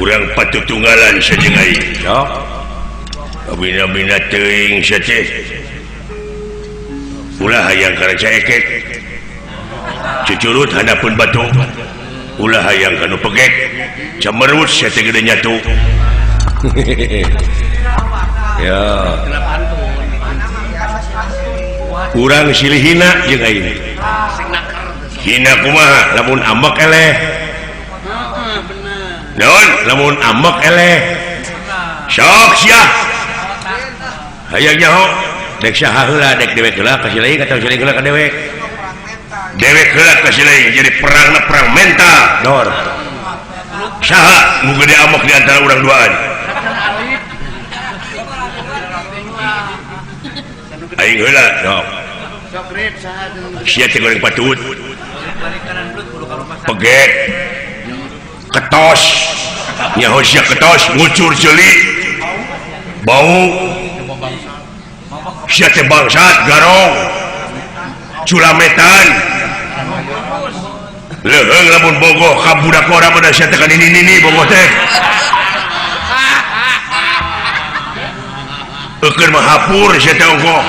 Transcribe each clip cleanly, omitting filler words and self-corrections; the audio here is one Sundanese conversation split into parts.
kurang patutunggalan saja bina-bina teuing saja ulah hayang kana caeket cucurut handapun batu ulah hayang kanu pegek camerut sia teh gede nyatu ya kurang silih hina jeung aing hina kumaha lamun ambek eleh naon lamun ambek eleh sok sia hayang nyaho dek saha heula dek dewek heula ka sileuing atawa sileuing heula ka dewek dewek heula ka sileuing jadi perangna perang mental dor saha nu gede amok di antara urang duaan aing heula sok sia teh goreng patut pegek ketos nyaho sia ketos ngucur ceuli bau sia teh bangsat garong culametan leuheung lamun bogoh ka budak orang pada sia teh ka nini bogoh teh eukeun mah hapur sia teh bogoh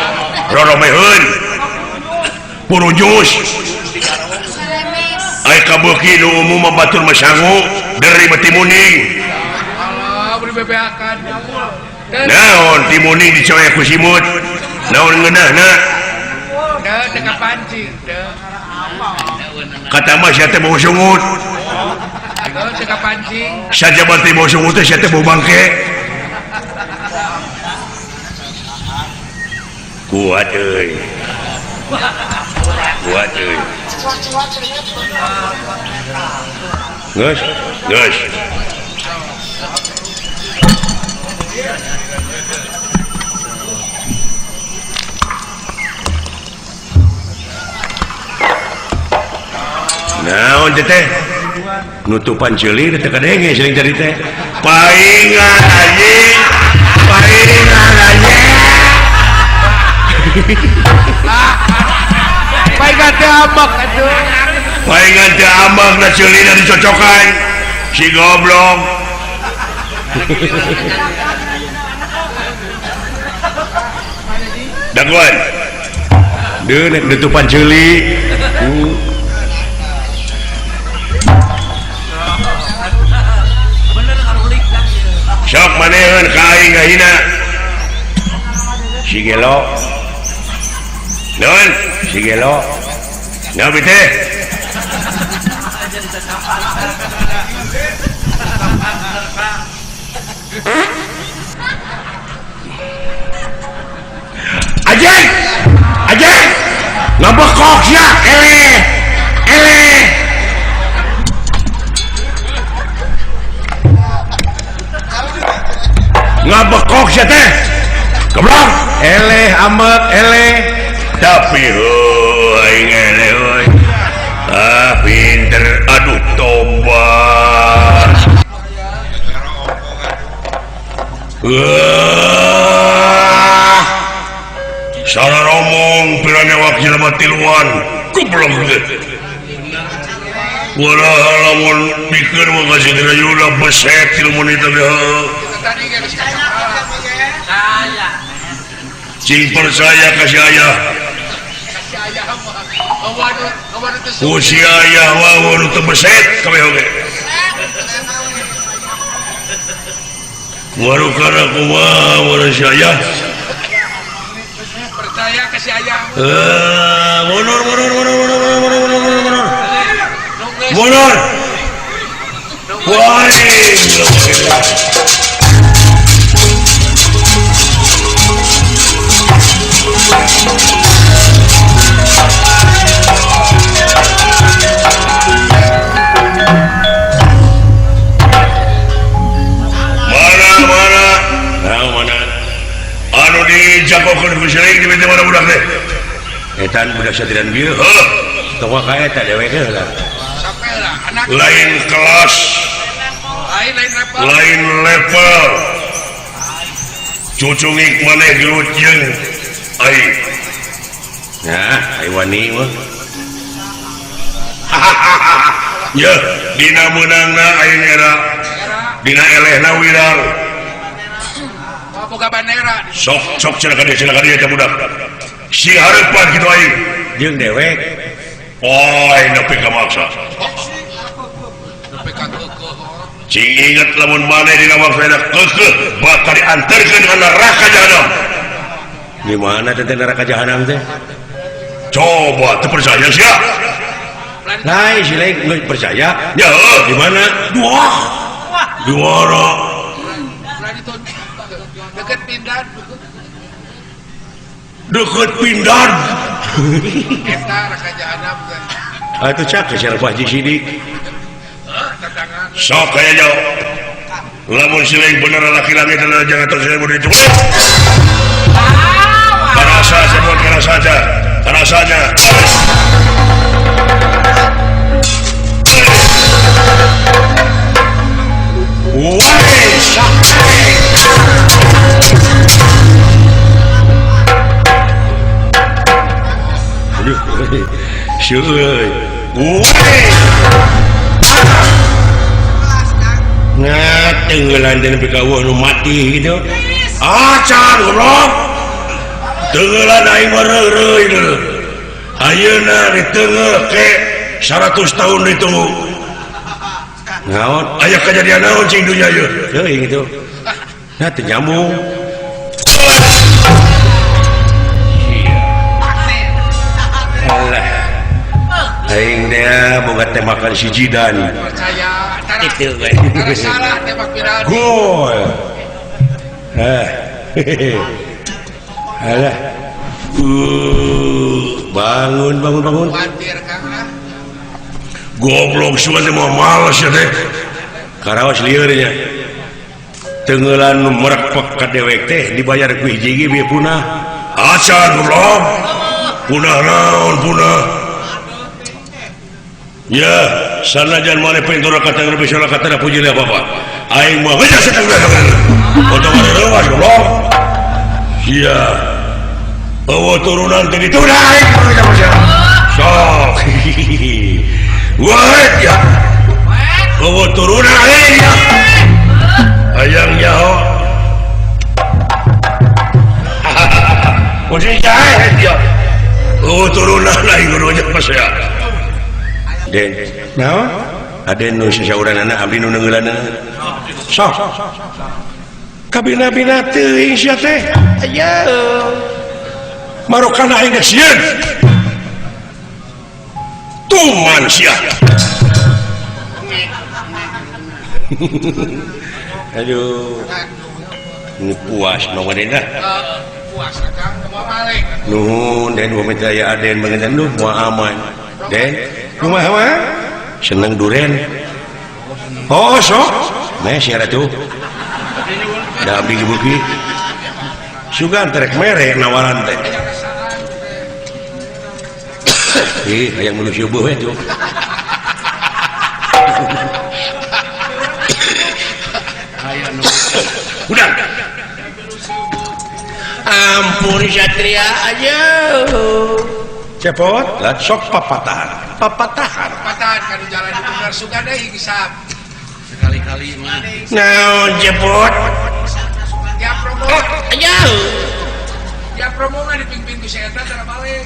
roromeheun purujus ai kabeuki nu umum batur masangu dari beti muning beri bebeakan naon timuning dicoek ku simut naon ngeunahna teu ka pancing teu kata mah sia teh bau sungut teu ka pancing saja bati bau sungut teh sia teh bau bangke kuat euy geus naon teh nutupan ceuli teh kadenge sering tadi teh paingan anjing paingan teh ambak atuh paingan teh ambak na ceulina dicocokan si goblok daguan deun nutupan ceuli sok maneheun ka aing gahina si gelo naon si gelo naon teh Ajeng ngabekok sia eleh ngabekok sia teh goblok eleh amek eleh tapi aing eleh euy pinter aduh tobat salah ngomong piranya waktu jelema tiluan goblok teh walaha lamun mikir mah kasih dirayuna beset ilmu itu cing percaya kasih ayah usia ayah wawan itu beset kami oke waru karena kumaha si ayah percaya kasih ayah mundur wah anu dijagokeun ku seuing di mana budak teh etan budak satiran bieu tong ka eta dewek heula lain kelas lain level cucungik maneh gelut jeung aing nah ai wani mah ya dina meunangna aing era dina elehna wirang boga bandera sok silakan dia budak si harapan gitu aing jeung dewek oi nepi ka maksa cing inget lamun maneh dina waktu keukeuh bakal diantarkeun ka neraka jahanam gimana teh neraka jahanam teh coba teu percaya sia lain si lain nggak percaya ya di mana di mana deket pindah deket pindan eta neraka jahanam kan itu cak siapa Pak Haji Sidik sok kayaknya lamun silain bener laki langit adalah jangan terus saya begitu karena saja buat karena saja nah tenggelan dan berkawah nu mati gitu acan goblok tenggelan aing mereureui deu ayeuna ditengah ke 100 tahun ditunggu naon aya kejadian naon cing dunya ieu teuing gitu nah teu nyambung alah aing dia boga teh makan si jidan percaya itu tara salah tembak pirani gol alah bangun khawatir Kang goblok semua teh mau males ya teh karaos lieur nya tenggelan merekpek ka dewek teh dibayar ku hiji ge punah acan goblok punah naon punah ya sanajan maneh pintura kata lebih salah kata puji apa apa aing mah geus seteng foto marerewas goblok iya bawa turunan teh ditu aing sok wah ya bawa turunan aing ya ayang nyaho kudu jahe dia bawa turunan aing kudu nya pas ya den naon aden nu sasauranana abdi nu neungeulanna sok kabina-bina teuing sia teh aya marokana aing geus sieun tuman sia aduh nu puas nu ngadena puasa Kang mau balik nuhun den wa mitaya aden bangedan nu moal aman den kumaha mah seneng duren oh sok meh sia ratu da abdi gebuki sugan terek mere nawaran teh ih hayang meulu subuh we tuh udah ampun satria aja cepot lah sok papatahan patahan kan jalan di bener suka deui hisab sekali-kali mah naon cepot ya promo aja ya promo mah diping-ping ku si eta tara balik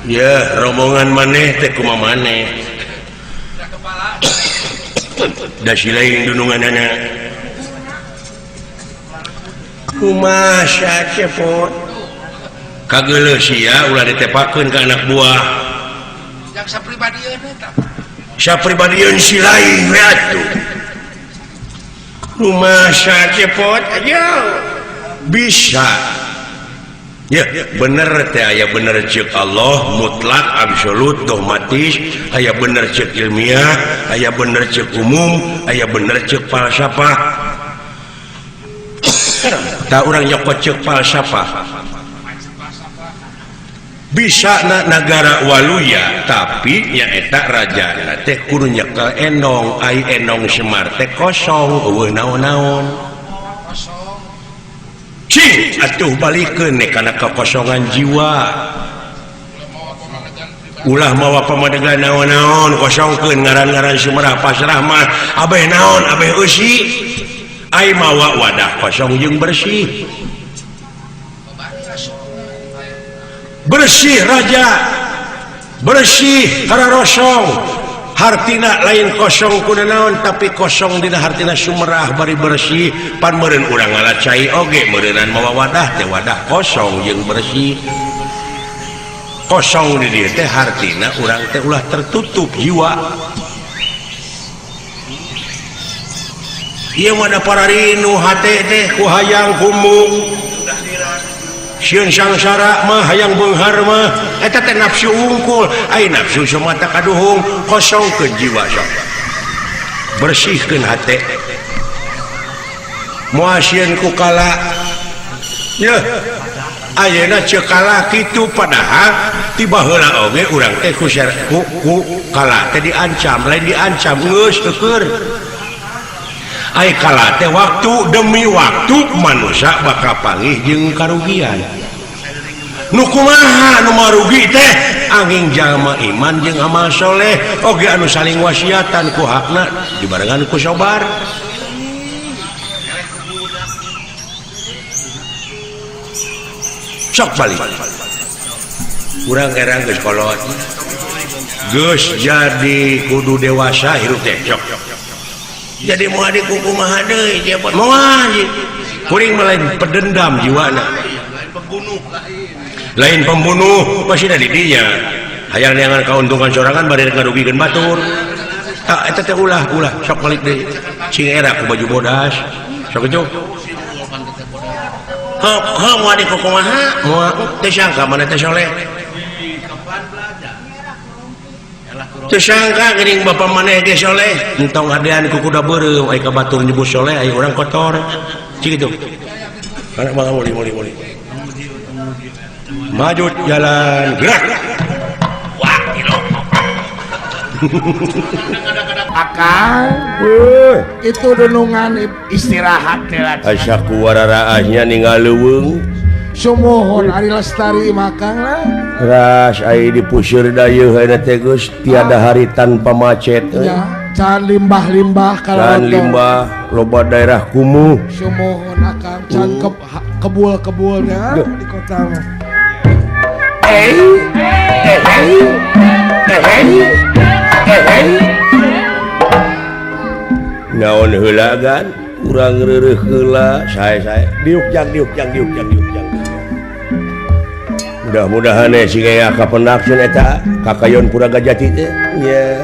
ya rombongan maneh teh kumaha maneh da kepala da silaing dununganana kumaha sia cepot kageuleuh sia ulah ditepakeun ka anak buah yang sapribadieun eta sapribadieun si lain we atuh kumaha sia cepot aja bisa ya bener teh aya bener ceuk Allah mutlak absolut dogmatis aya bener ceuk ilmiah aya bener ceuk umum aya bener ceuk falsafah tak urang nyokot ceuk falsafah bisa negara waluya tapi nyaeta rajana teh kudu nyekel enong ai enong Semar teh kosong eueuh naon-naon cing atuh balikeun nek kana kekosongan jiwa ulah mawa pamadegan naon-naon kosongkeun ngaran-ngaran Sumerah pasrah mah abeh naon abeh eusi ai mawa wadah kosong jeung bersih raja bersih karena rosong hartina lain kosong kudu naon tapi kosong dina hartina Sumerah bari bersih pan meureun urang ngalacai oge meureunan mawa wadah teh wadah kosong jeung bersih kosong di dieu teh hartina urang teh ulah tertutup jiwa ieu mah para rinu hate teh ku hayang kumung sieun sangsara mah hayang beunghar mah eta teh nafsu ungkul ai nafsu somata kaduhung kosongkeun jiwa sok bersihkeun hate moal sieun ku kala nya ayeuna ceuk kala kitu padahal tiba heula oge urang teh ku kala teh diancam lain diancam geus teu ai kala teh waktu demi waktu manusia bakal panggih jeung karugian nu kumaha nu marugi teh angin jalma iman jeung amal soleh oge anu saling wasiatan ku hakna dibarengan ku sabar sok balik urang erang geus kolot geus jadi kudu dewasa hirup teh sok jadi mau adik kumaha deui jepot moal kuring lain pedendam jiwana lain pembunuh masih dari dinya hayang neangan kauntungan sorangan bari ngarugikeun batur tak eta teh ulah sok balik deui sing era ku baju bodas sok itu ha mau adik kumaha moal teh sangka mana teh soleh tersangka geuning bapa maneh ge soleh entong adean ku kuda beureum ai ka batur nyebut soleh ai urang kotor cik itu anak bang muli maju jalan gerak wah kilo akang itu renungan istirahat teh asa ku wararaahnya ningaleuweung sumohon Ari Lestari makang lah ras ai dipuseur dayeuh ayeuna teh geus tiada hari tanpa macet ya can limbah-limbah can limbah loba daerah kumuh sumohon akang can kebul-kebulnya di kota mah naon heula kan urang reureuh heula sae-sae diukjang mudah-mudahan si gaya kapenaksun eta kakayon Pura Gajati teh nya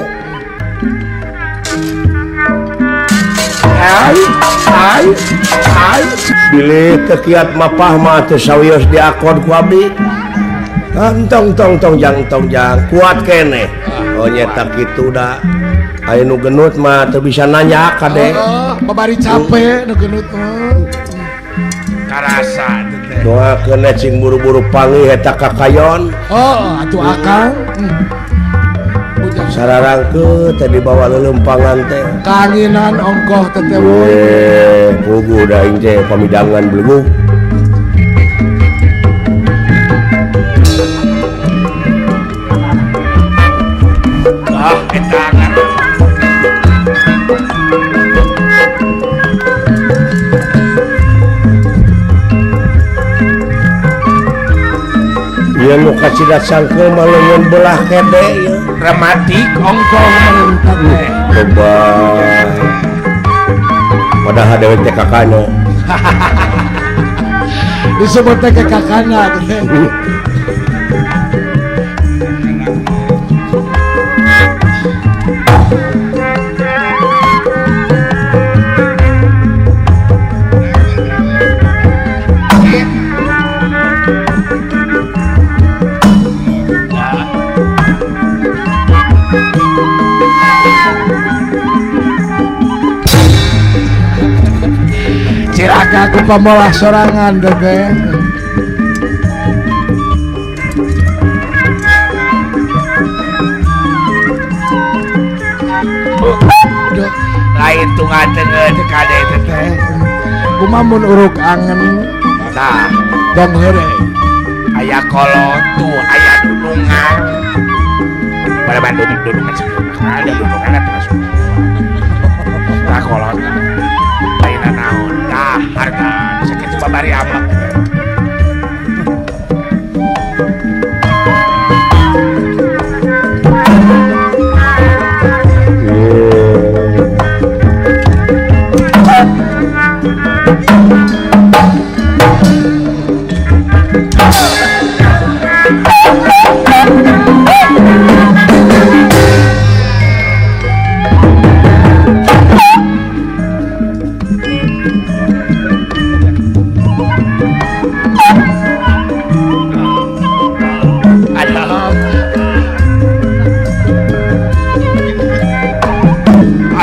ai bilih kekiat mapah mah teu sawios diakon ku abdi tong jang kuat keneh oh nyata kitu da aya nu genut mah teu bisa nanya kade babari capek nu genut mah karasa doakeun cing buru-buru panggih eta kakayon atuh akang sararangkeun teh dibawa lelempangan teh kanginan ongkoh teh puguh da aing teh pamidangan beluguk eta ieu nu kacidat sangkeul mah leungeun belah kede ieu dramatik ongkoh merentang teh coba padahal dewe teh kakana disebut teh kakana teh ciraka aku pamolah sorangan teh lain tungateun teh kade teh kumaha mun uruk angen tah dong heureuy aya kolot tuh aya dunungan mana duduk ada dudukan masuk nah kolot lainnya naon dah harga sakit babari apa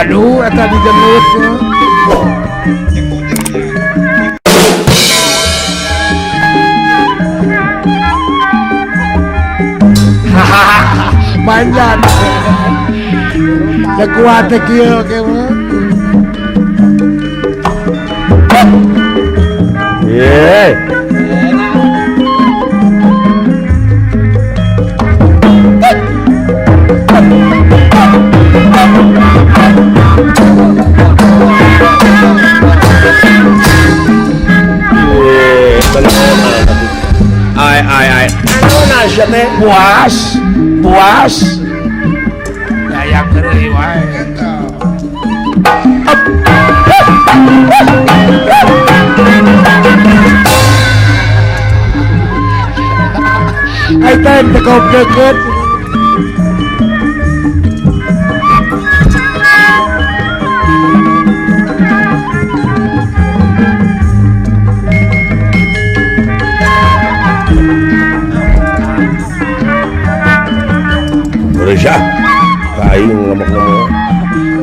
aduh eta dijelut manjan ya kuat kieu oke mah puas ya yang keureuy wae ai teh tekop deket Resah, kain ngomong-ngomong.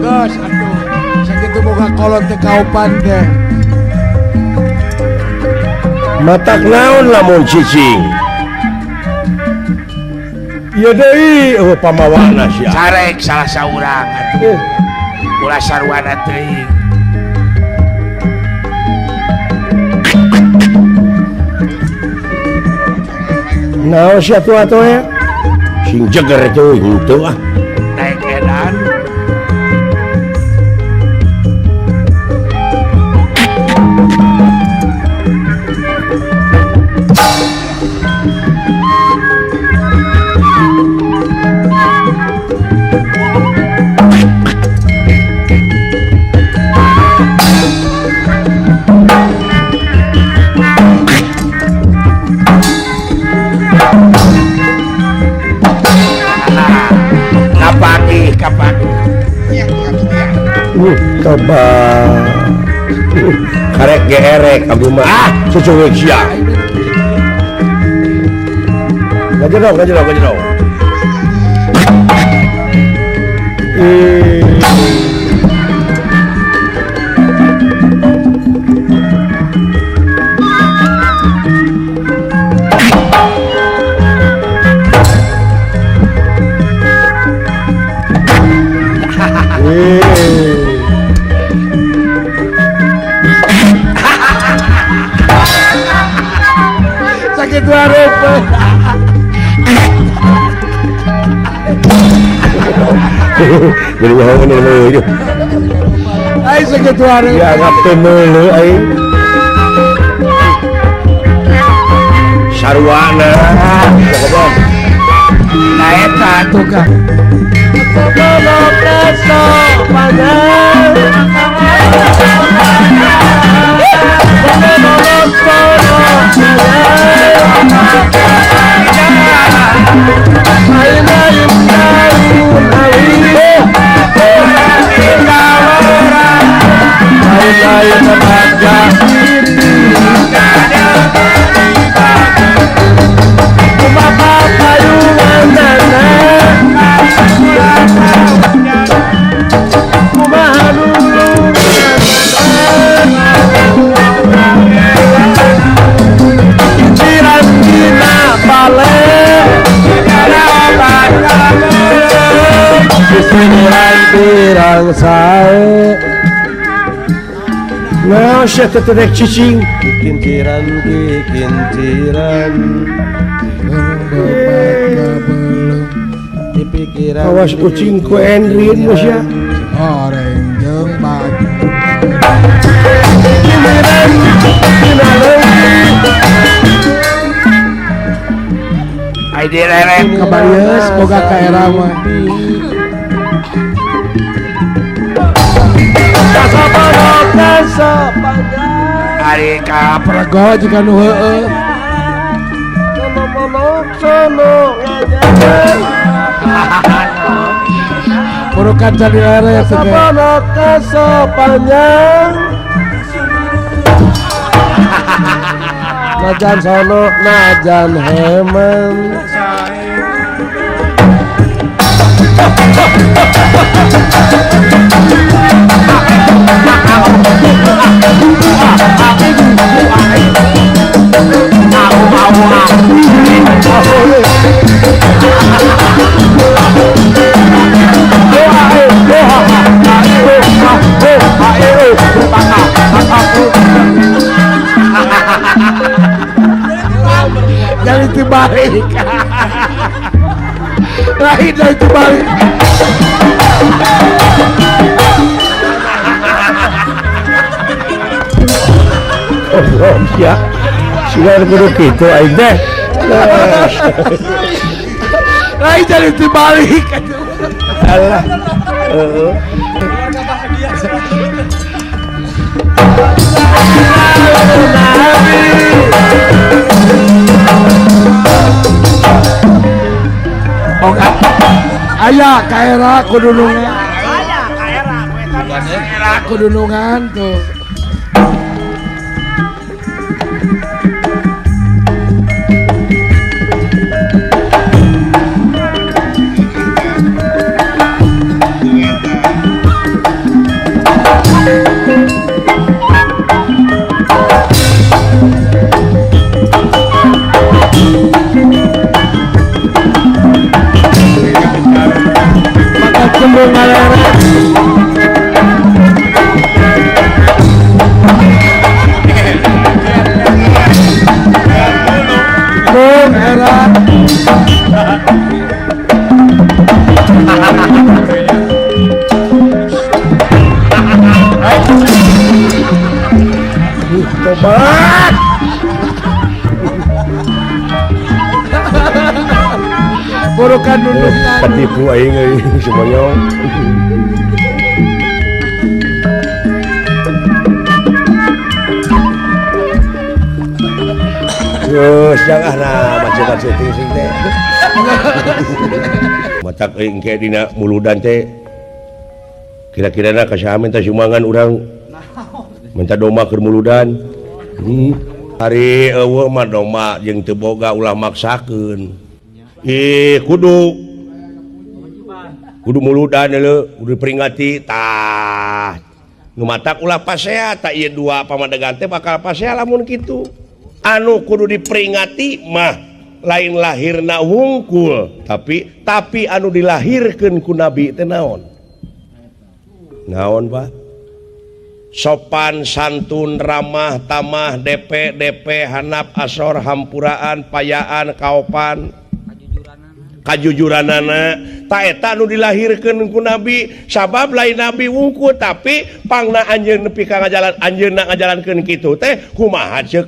gas aduh sakitu boga kolot teh kaupan teh Matak naon lamun cicing. Ieu deui pamawana sia. carek salah saurang atuh ulah sarwana teuing Naon sia tuh atuh ya? Sing jeger itu henteu ah. naik edan kapan Coba karek gerek abdi mah cucuwek sia. Gajerok. sakit warung Jadi mau meulu. ai sakit warung Ya ngapte meulu ai. Sarwana. Goblok. nah eta tuh kan Nah, saya tetep cicing. Kintiran belum dipikir awas kucing ku Endrin bos ya Oreng jeung baju. Aidi leren Kabarius boga ka era mah. Ari ka Prago jika nu heueuh. Purukan cari lara ya segala. Panjang. Najan sono, najan hemen. Jadi dibalik. Lain dari dibalik. oh ya sudah kudu gitu aing teh Lain dari dibalik. alah Aya kaera kudunungan. Kaera kudunungan tuh. Kembung galera. Kembung era. tobat Burukan nundukan. patipu aing euy semuanya Terus jangan macam-macam ting teh. Matak engke dina muludan teh. Kira-kira na kasaha minta sumbangan urang. Minta doma keur muludan. Hari eueuh mah doma jeung teu boga ulah maksakeun. Kudu muludan heuleu, kudu diperingati tah. Nu matak ulah pasea tak ieu dua pamadegan teh bakal pasea lamun kitu. Anu kudu diperingati mah lain lahirna wungkul tapi anu dilahirkeun ku nabi teh naon Pak sopan santun ramah tamah DP hanap asor hampuraan payaan kaopan kajujuranana ta eta anu dilahirkeun ku nabi sabab lain nabi wungkul tapi pangna anjeun nepi ka ngajalan anjeunna ngajalankeun kitu teh kumaha ceuk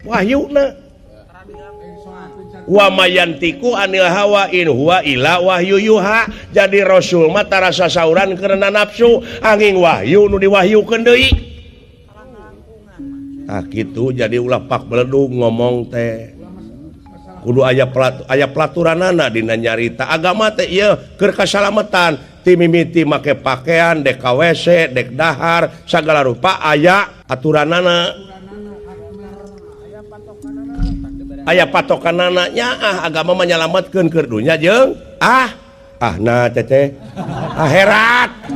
wahyuna wa mayantiku anil hawa in huwa ila wahyu yuha jadi rasul mah tara sasauran karena nafsu angin wahyu nu diwahyukeun deui tah kitu jadi ulah pak beledug ngomong teh kudu aya pelaturanana dina nyarita agama teh ieu keur kasalamatan ti mimiti make pakaian dek KWC dek dahar sagala rupa aya aturanana aya patokanana nya agama menyelamatkeun keur dunya jeung nah teteh akhirat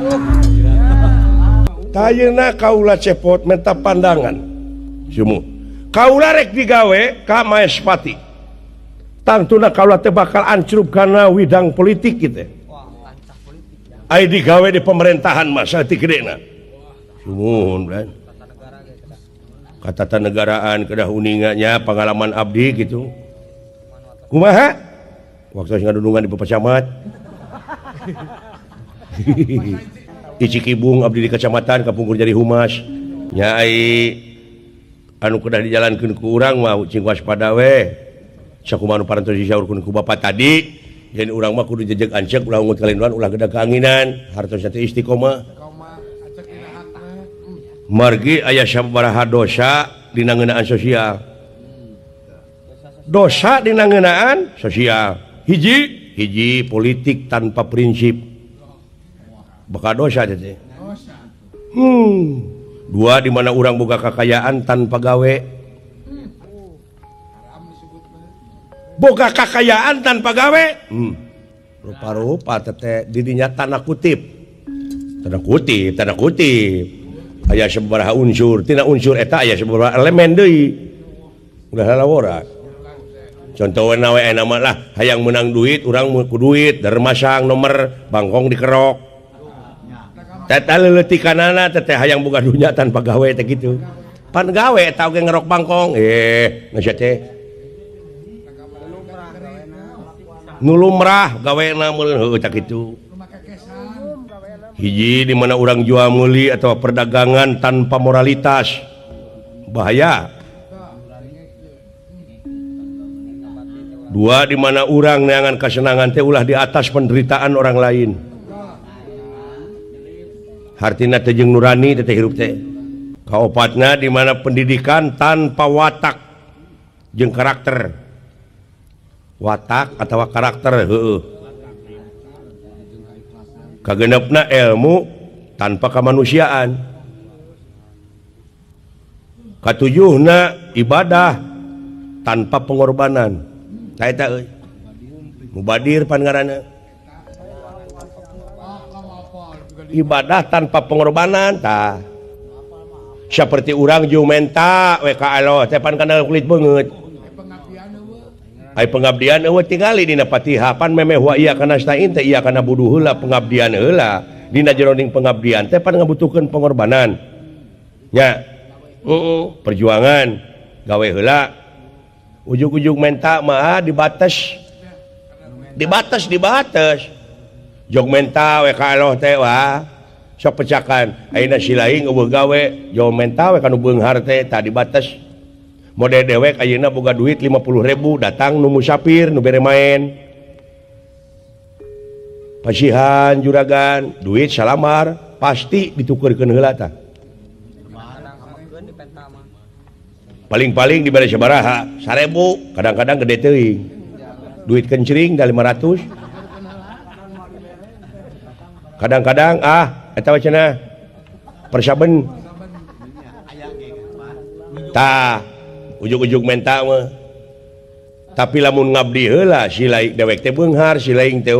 tayeuna kaula cepot minta pandangan sumu kaula rek digawe ka Maespati tangtuna kaula teh bakal ancrup kana widang politik kitu ai digawe di pemerintahan mah saeutik gedena sumun kan ketatanegaraan kedah uningannya pengalaman abdi gitu kumaha waktu ngadudungan di pecamat Di Cikibung abdi di kecamatan kapungkur jadi humas nyai anu kedah dijalankeun ku urang mah cing waspada we sakumaha nu parantos disaurkeun ku bapak tadi yen urang mah kudu jejeg ancek ulah ungut kalinduan ulah gedag keanginan hartosna teh istiqomah margi aya sabaraha dosa dina ngeunaan sosial dosa dina ngeunaan sosial hiji politik tanpa prinsip bakal dosa teh dua di mana orang boga kekayaan tanpa gawe boga kekayaan tanpa gawe rupa-rupa teh didinya tanda kutip aya sabaraha unsur tina unsur eta aya sabaraha elemen deui udah lalawora contohna we nama lah hayang menang duit urang ku duit dermasang nomor bangkong dikerok teta leuletikanana teh hayang boga dunya tanpa gawe teh kitu pan gawe eta oge ngerok bangkong geus teh nu lumrah gawena meureun heuh tah kitu hiji di mana urang jual meuli atau perdagangan tanpa moralitas bahaya dua di mana urang neangan kesenangan teh ulah di atas penderitaan orang lain hartina teh jeung nurani teh hirup teh kaopatna di mana pendidikan tanpa watak jeung karakter watak atau karakter heueuh kagenepna ilmu tanpa kemanusiaan katujuhna ibadah tanpa pengorbanan tah eta euy mubadir pan ngaranna ibadah tanpa pengorbanan tah seperti urang jumenta we ka Allah teh pan kana kulit beungeut ai pengabdian eueuh tingali dina Fatihah pan memeh wa ieu kana nasta'in teh ieu kana budu heula pengabdian heula dina jroning pengabdian teh pan ngabutuhkeun pengorbanan nya perjuangan gawe heula ujug-ujug menta mah dibates jog menta we ka Allah teh wah sok pecakan ayeuna silaing eueuh gawe jog menta we kanu beunghar teh tah dibates model dewek ayeuna boga duit 50.000 datang nu musafir nu bere main pasihan juragan duit salamar pasti ditukeurkeun heula tah paling-paling dibere sabaraha 1.000 kadang-kadang gede teuing duit kencring da 500 kadang-kadang eta wacana persaben tah ujug-ujug menta mah tapi lamun ngabdi heula si laik dewek teh beunghar si laing teh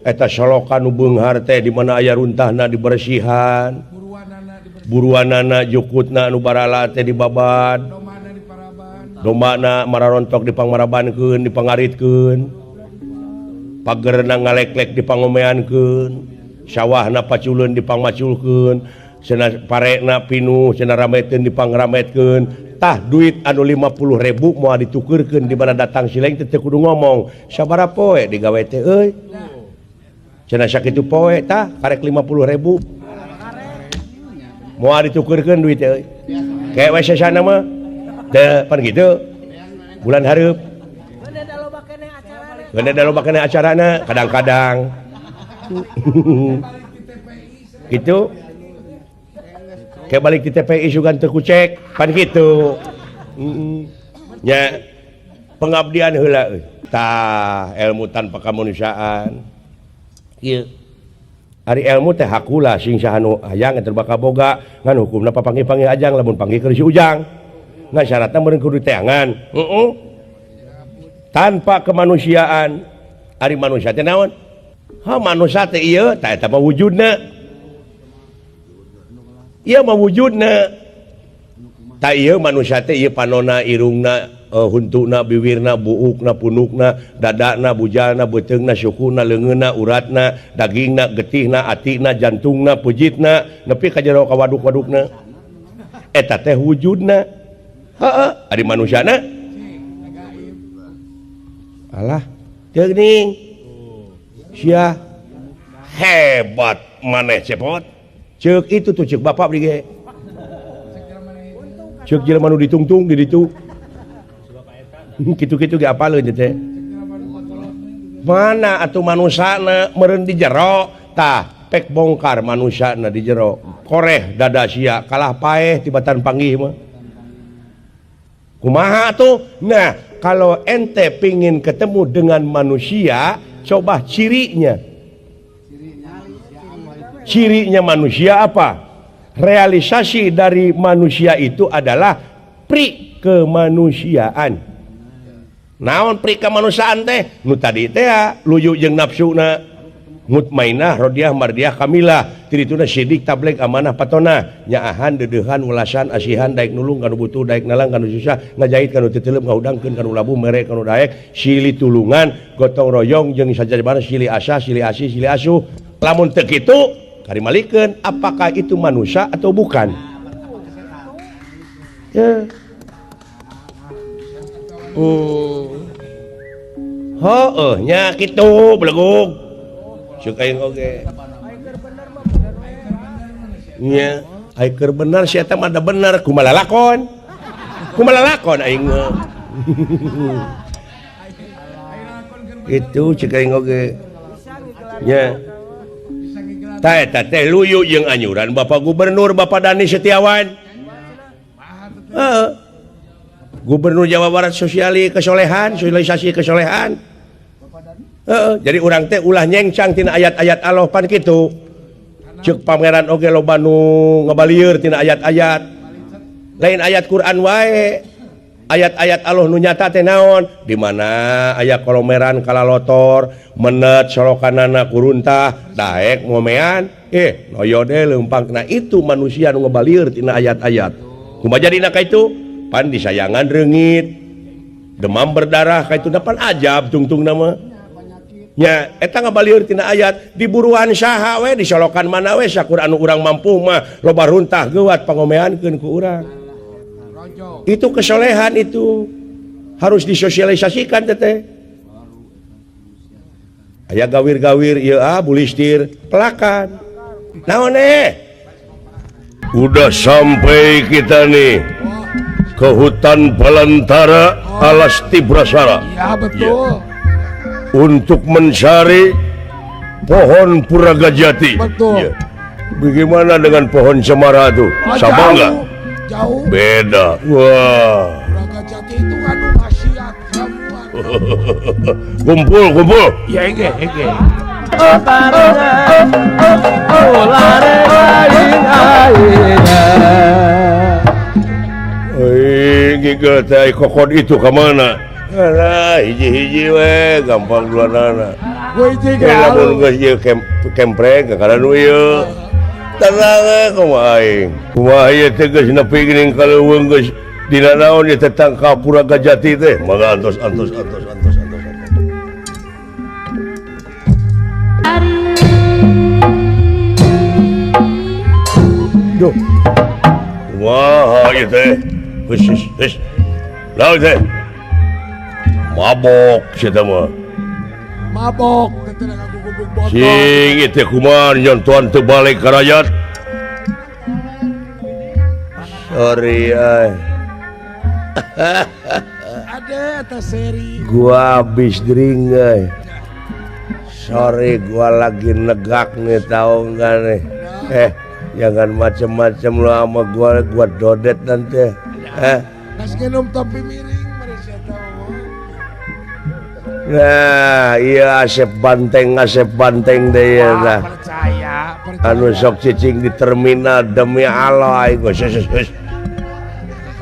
eta solokan nu beunghar teh di mana aya runtahna dibersihan buruanana jukutna anu barala teh dibabad dombana mararontok dipangmarabankeun dipangaritkeun pagerna ngaleklek dipangomeankeun sawahna paculeun dipangmaculkeun cenah parena pinuh cenah rameteun dipangrametkeun tah duit anu 50.000 moal ditukeurkeun di mana datang sileng teh kudu ngomong sabaraha poe digawe teh euy cenah sakitu poe tah karek 50.000 moal ditukeurkeun duit teh euy kae we sasana mah teh pan kitu bulan hareup geundeun da loba keneh acarana kadang-kadang gitu kayak balik di TPI sugan teu kucek pan kitu nya pengabdian heula euy tah ilmu tanpa kemanusiaan ieu ari ilmu teh hakula sing saha nu hayang teu bakal boga ngan hukumna papanggih-panggih ajang lamun panggih keur si ujang ngan syaratna meureun kudu teangan tanpa kemanusiaan ari manusia teh naon manusia teh ieu tah eta mah wujudna ieu mah wujudna tah ieu manusia teh ieu panonna irungna huntuna bibirna buukna punukna dadana bujalna beuteungna sukuna leungeunna uratna dagingna getihna atina jantungna pujitna nepi ka jero ka waduk-wadukna eta teh wujudna heueuh ari manusiana alah teuing sia hebat maneh cepot ceuk itu tuh ceuk bapak beli ge ceuk jelema nu ditungtung di ditu kitu-kitu ge apaleun teh mana atuh manusana meureun di jero tah pek bongkar manusana di jero koreh dada sia kalah paeh tibatan panggih mah kumaha tuh nah kalau ente pingin ketemu dengan manusia coba cirinya manusia apa realisasi dari manusia itu adalah pri kemanusiaan naon pri kemanusiaan teh nu tadi teh luyu jeung nafsuna mutmainah rodiah mardiah kamilah tirituna sidik tablek amanah patona nyaahan dedeuhan ulasan asihan daek nulung kanu butuh daek nalang kanu susah ngajahit kanu teuteuleup ngahudangkeun kanu labu mere kanu daek silih tulungan gotong royong jeung sajabana silih asa silih asih silih asuh lamun teu kitu karimalikeun apakah itu manusia atau bukan ya nya kitu belegug suka yang oge nya aiker bener si eta mah da bener kumaha lakon aing itu cek aing oge nya ta eta teh luyu jeung anyuran Bapak Gubernur Bapak Dani Setiawan Gubernur Jawa Barat sosialisasi kesolehan jadi orang teh ulah nyengcang tina ayat-ayat Allah pan kitu ceuk pameran oge loba nu ngabalieur tina ayat-ayat lain ayat Quran wae ayat-ayat Allah nu nyata teh naon di mana aya kolomeran kalalotor menet solokanana kuruntah daek ngomean noyo deui leumpang nah itu manusia nu ngabalieur tina ayat-ayat kumaha jadina ka itu pan disayangan reungit demam berdarah ka itu depan ajab tungtung nama nya eta ngabalieur tina ayat diburuan saha we disolokan mana we sakur anu urang mampu mah loba runtah geuwat pangomeankeun ku urang itu kesolehan itu harus disosialisasikan teh aya gawir-gawir ieu bulistir pelakan naon udah sampai kita nih ke hutan Balantara alas Tibrasara ya betul untuk mencari pohon Puraga Jati. Betul. Ya. Bagaimana dengan pohon cemara itu? Sama enggak? Jauh. Beda. Wah. Puraga Jati itu kan khasiat semua. Kumpul. Ya ege. Giga teh kokod itu kemana? Hiji-hiji we gampang duanana. Lamun geus ieu kempreng ka nu ieu. Tenang kumaha aing. Kumaha ieu teh geus nepi geuning kaleuweung geus dina naon ieu teh tangka Puraga Jati teh. Mangga antos. Duh. Kumaha ieu teh? Hus. Laut teh. Mabok siapa mah mabok teteh ngagugubuk botol sing itu kumaha nyontohan teu balik ka rakyat sorry ada eta seri gua habis drink sorry gua lagi negak nih tahu enggak nih jangan macem-macem lu sama gua dodet nanti kas nginum topi miring nah iya asep banteng deh ya nah percaya anu sok cicing di terminal demi Allah aing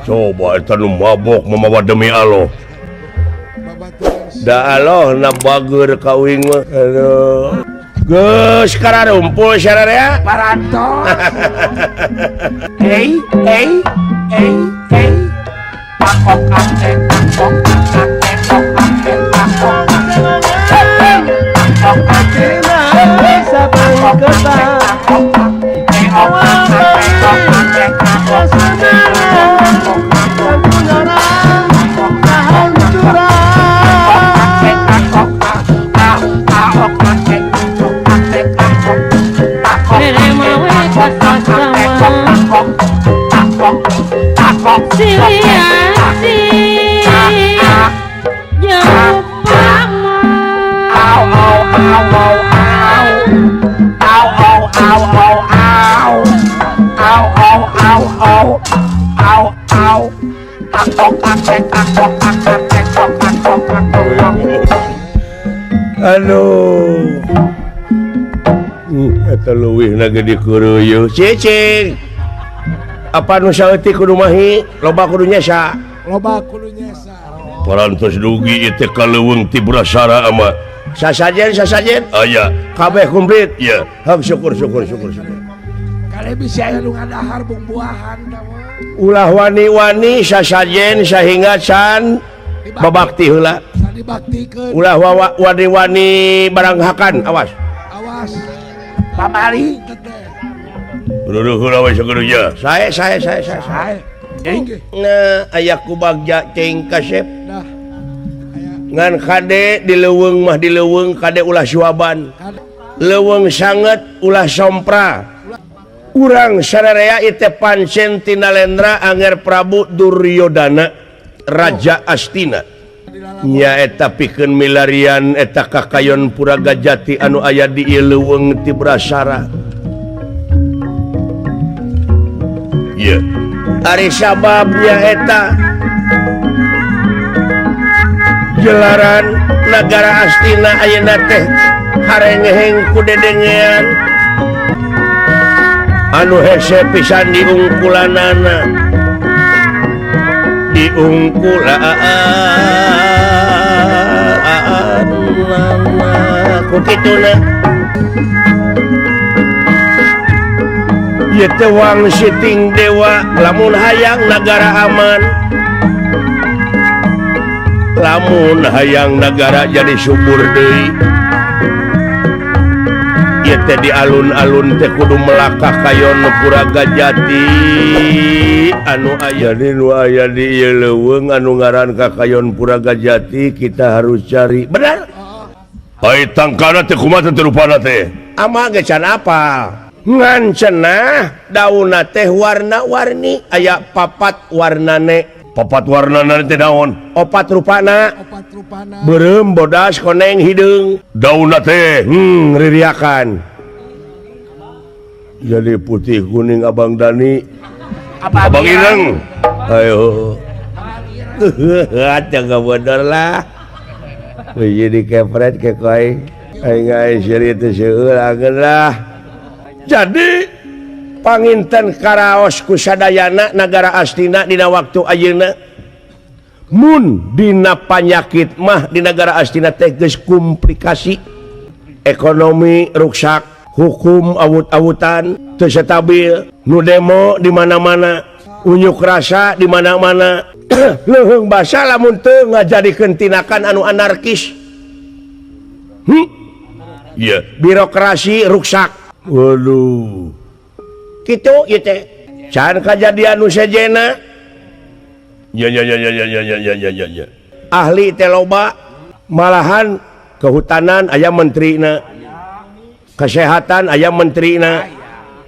coba eta nu mabok mamawa demi Allah da Allah na bageur kawing mah aduh geus kararumpul sararea parantos Hey pakok akeh Siliasi Jepang Au au au au au. Au au au au au. Au au au au. Au au. Tak tok tak tek tak tok tak tek tek tok tak tok tak tok. Aduh. Eta leuwih na gede kuruyuh. Cicing. Apa nu saeutik kudu mahi, loba kudu nyesa. Loba kudu nyesa. Parantos dugi ieu teh kaleuweung ti Brasara ama. Sasajen. Aya. Kabeh komplit. Ya. Ham syukur. Kali bisa aya nu ngadahar buah-buahan da mah. Ulah wani-wani sasajen sahinga can babakti heula. Dibaktikeun. Ulah wani-wani baranghakan, awas. Awas. Pamali. Duduh heula we sagerunya. Sae. Hai. Oke. Nah, aya ku bagja cing kasep. Dah. Aya Ngan kade di leuweung mah di leuweung kade ulah suaban. kada Leuweung sanget ulah sompra. Urang sararea ieu teh pancen ti Nalendra Anger Prabu Duryodana Raja Astina. Nya eta pikeun milarian eta kakayon Puraga Jati anu aya di ieu leuweung ti Brasara. Ye. Ari sababnya eta jelaran nagara Astina ayeuna teh harengeheng ku dedengean anu hese pisan diungkulanana ku kituna ieu teh Wang Siting Dewa lamun hayang nagara aman, lamun hayang nagara jadi subur deui, ieu teh di alun-alun teh kudu melakah kayon Puraga Jati anu aya di ieu leuweung anu ngaran kakayon Puraga Jati. Kita harus cari benar. Ai tangkana teh kumaha teh rupana teh? Ama ge can apal. Ngan cenah daunna teh warna-warni aya papat warnane. Papat warnana teh naon? Opat rupana. opat rupana. Beureum bodas koneng hideung. Daunna teh ririakan. Jadi putih kuning Abang Dani. Abang Ireng. Ayo. Jangan bodor lah. Jadi kepret ke koi. Aing seri teh seueur angeun lah. Jadi panginten karaos ku sadayana nagara Astina dina waktu ayeuna mun dina panyakit mah di negara Astina teh geus komplikasi, ekonomi ruksak, hukum awut-awutan teu stabil, nu demo di mana-mana, unyuk rasa di mana-mana. Leuheung basa lamun teu ngajadikeun tinakan anu anarkis. Iya, birokrasi ruksak. Waduh. Kitu ieu teh. Can kajadian nu sejena. Ya. Ahli teh loba, malahan kehutanan aya menterina, kesehatan aya menterina,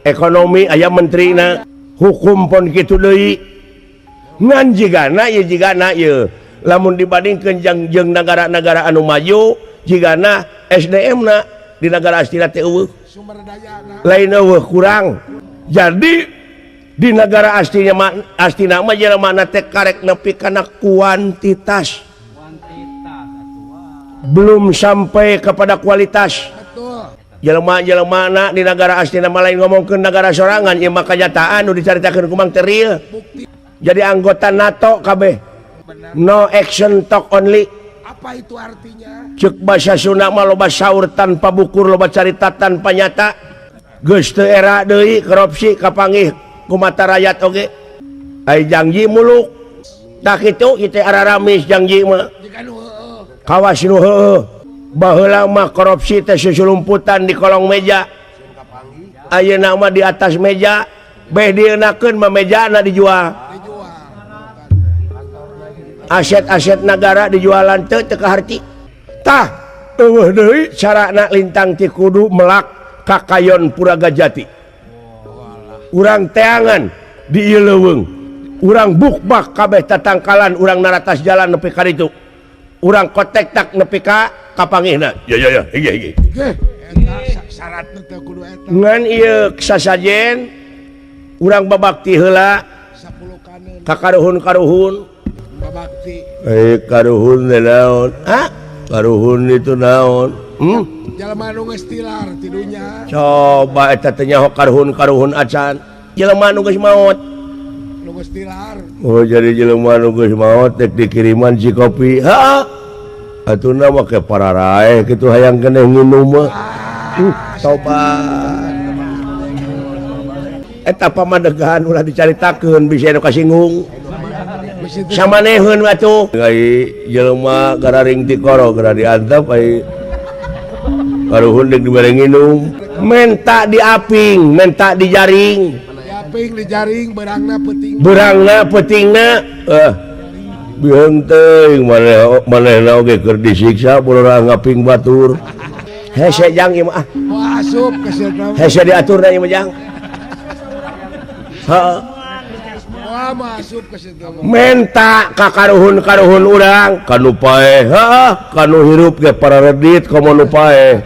ekonomi aya menterina, hukum pun kitu deui. Ngan jigana ieu lamun dibandingkeun jeung negara-negara anu maju, jigana SDM-na di negara Astina teh eueuh. Sumber dayana. Lain eueuh kurang. Jadi di negara Astina mah jelema teh karek nepi kana kuantitas. Belum sampai kepada kualitas. Betul. Jelema-jelema di negara Astina mah lain ngomongkeun negara sorangan, ieu mah kenyataan nu dicaritakeun ku Mang Teril. Jadi anggota NATO kabeh. No action talk only. Apa itu artinya? Cek bahasa Sunda mah loba saur tanpa bukur, loba carita tanpa nyata. Geus teu era deui korupsi kapanggih ku mata rakyat oge. Ai janji muluk. Tah kitu ieu teh araramis janji mah. Jika nu heueuh. Kawas nu heueuh. Baheula mah korupsi teh susulumputan di kolong meja. Ayeuna mah di atas meja. Beh dieunakeun mah mejana dijual. Aset-aset negara dijualan teu kaharti. Tah eueuh deui carana lintang ti kudu melak kakayon Puraga Jati. Urang teangan di ieu leuweung urang bukbak kabeh tatangkalan urang naratas jalan nepi ka ditu urang kotek tak nepi ka kapangihna ya hiji Ge, eta syaratna teh kudu eta ngan ieu sasajen urang babakti heula 10 kaneun ka karuhun babakti. karuhun teh naon karuhun itu naon Jalma nu geus tilar ti dunya, coba eta teh nyaho karuhun acan jelema nu geus maot nu geus tilar. oh jadi jelema nu geus maot tek dikiriman si kopi atuna mah ke pararae kitu hayang keneh nginum mah tobat eta pamadegahan ulah dicaritakeun bisa anu kasinggung samaneheun atuh gai jelema gararing ti koro gara diantep ai karuhun deuk dibere nginum menta diaping menta dijaring Diaping dijaring berangna petingna biheung teuing manehna oge keur disiksa pura ngaping batur hese jang ieu mah oh asup ka situ. hese diaturna ieu mah jang heeh Wah masuk ke situ. menta ka karuhun urang kanu pae kanu hirup ge pararedit komo nu pae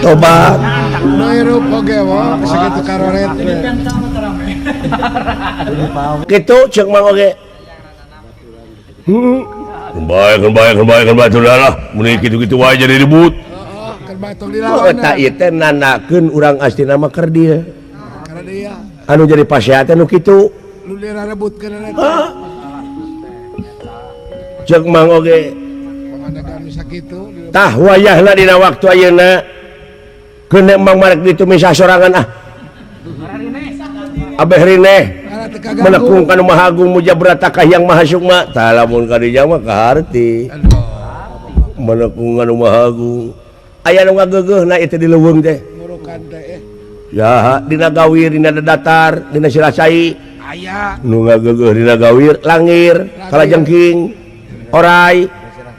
tobat Nu hirup oge wah sakitu karoret. kitu ceuk mah oge kembali saudara muni kitu-kitu wae jadi ribut Kan batok di oh lawan. eta ieu teh nanakeun urang astina mah keur dieu Karena dia anu jadi pasehat anu kitu lu dirarebutkeun eta. ceuk mang oge Pamandangan nu sakitu. tah wayahna dina waktu ayeuna keun mang marek ditu misah sorangan abeh rineh Karena teu kaganggu. menekung kana maha agung muja berata ka hyang maha sukma tah lamun ka dieu mah kaharti menekung anu maha agung aya nu ngageugeuhna ieu teh di leuweung teh Ngurukan teh ya dina gawir dina datar dina sirasai aya nu ngageugeuh dina gawir langir kalajengking orai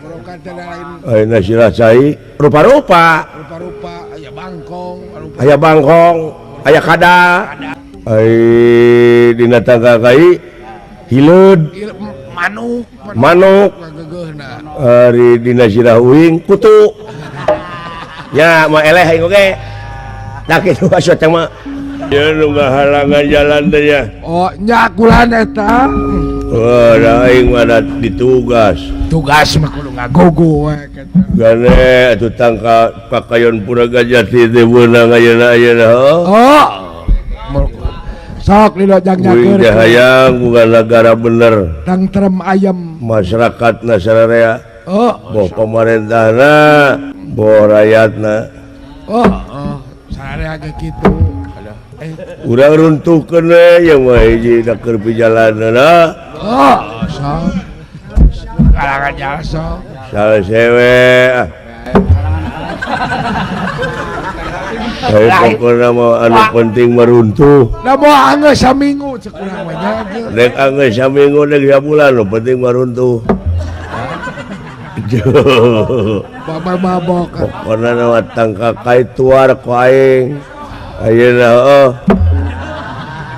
ngurukan teh lain ayeuna sirasai rupa-rupa rupa-rupa aya aya bangkong aya kada ai dina tangga kai hileud manuk ngageugeuhna. ari dina sirah uing kutu ya mah eleh aing oge da kitu asot mah ya nu ngahalangan jalan teh ya Oh nya kulan eta. wah da aing mah ditugas Tugas mah kudu ngagogo we kata. gane atuh tangka pakayon pura gajati teh beunang ayeuna Oh. Sok lilo jang uing teh nyakeun. hayang bukan negara bener Tang terem ayam. masyarakat nasararea Oh. boh pemerintahna boh rakyatna Oh. Sararea ge kitu. urang runtuhkeun we yang mah hiji da keur pijalanana Oh. Sok. Kalangan jasa. salah sewe pokokna mah anu penting meruntuh Da moal anggeus saminggu cek urang mah nya. dek anggeus saminggu dek sabulan nu penting meruntuh Babar mabok. pokona nama tangka kai tuar ku aing ayeuna heuh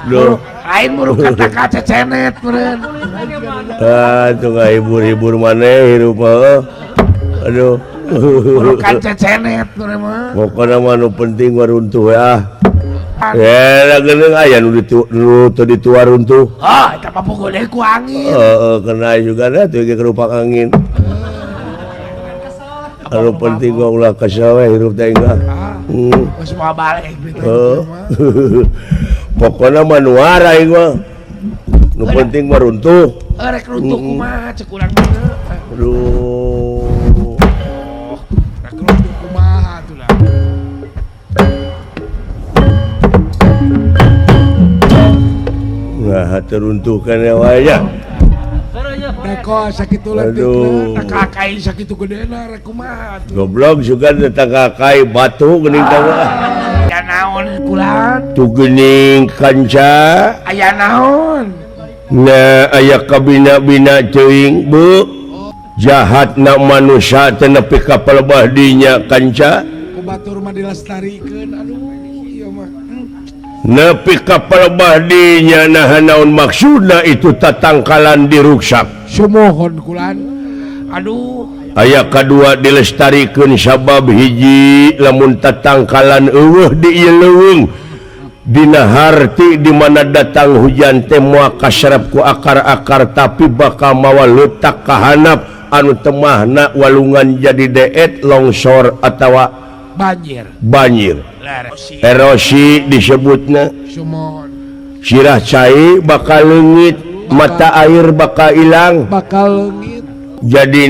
duh Lain muru kata cecenet meureun. tuh ngahibur-hibur maneh hirup mah aduh Muru cecenet meureun mah. pokona mah nu penting meruntuh ya ya geuleuh aya nu teu dituar runtuh Oh, eta mah pukul deui ku angin. kena juga dah tuh ge kerupak angin anu penting gua ulah kesel we hirup teh enggak Geus moal balik gitu. pokona mah nu ara aing mah nu penting mah runtuh Rek runtuh kumaha cek urang mah. aduh Rek runtuh kumaha tuh lah. nah teruntuhkan ya wae ya Deko sakitu Aduh. letikna, kakai sakitu gedena rek kumaha tuh. goblok juga tetangga kai batu geuning tangga Aya naon kulan? tu geuning kanca Aya naon? na aya kabina-bina teuing bu jahatna manusia teu nepi ka pelebah dinya kanca Ku batur mah dilestarikeun. Aduh, ieu mah. nepi kapal badinya nah naon maksudna itu tatangkalan diruksak Sumohon kulan. Aduh. aya kedua dilestarikeun sabab hiji lamun tatangkalan eueuh di ieu leuweung dina harti di mana datang hujan teh moal kasarap ku akar-akar tapi bakal mawa leutak ka handap anu temahna walungan jadi deet longsor atawa banjir erosi disebutna Sumohon. sirah cai bakal leungit mata air bakal ilang Bakal leungit. jadi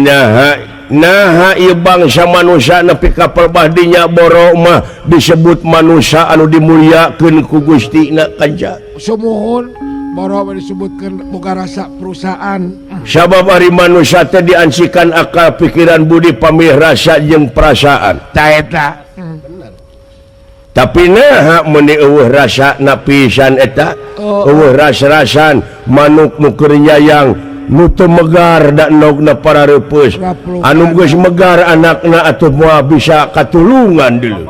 nah ieu bangsa manusia nepi ka perbahdinya boro mah disebut manusia anu dimuliakeun ku Gustina kanca Sumohon. Boro disebutkan boga rasa perusahaan. sabab ari manusia teh diancikan akal pikiran budi pamilih rasa jeung perasaan Taeta. tapi nah meuni eueuh rasa na pisan eta eueuh ras-rasan manuk nu keur nyayang nu teu megar da nogna para reupeus anu geus megar anakna atuh moal bisa katulungan deuleu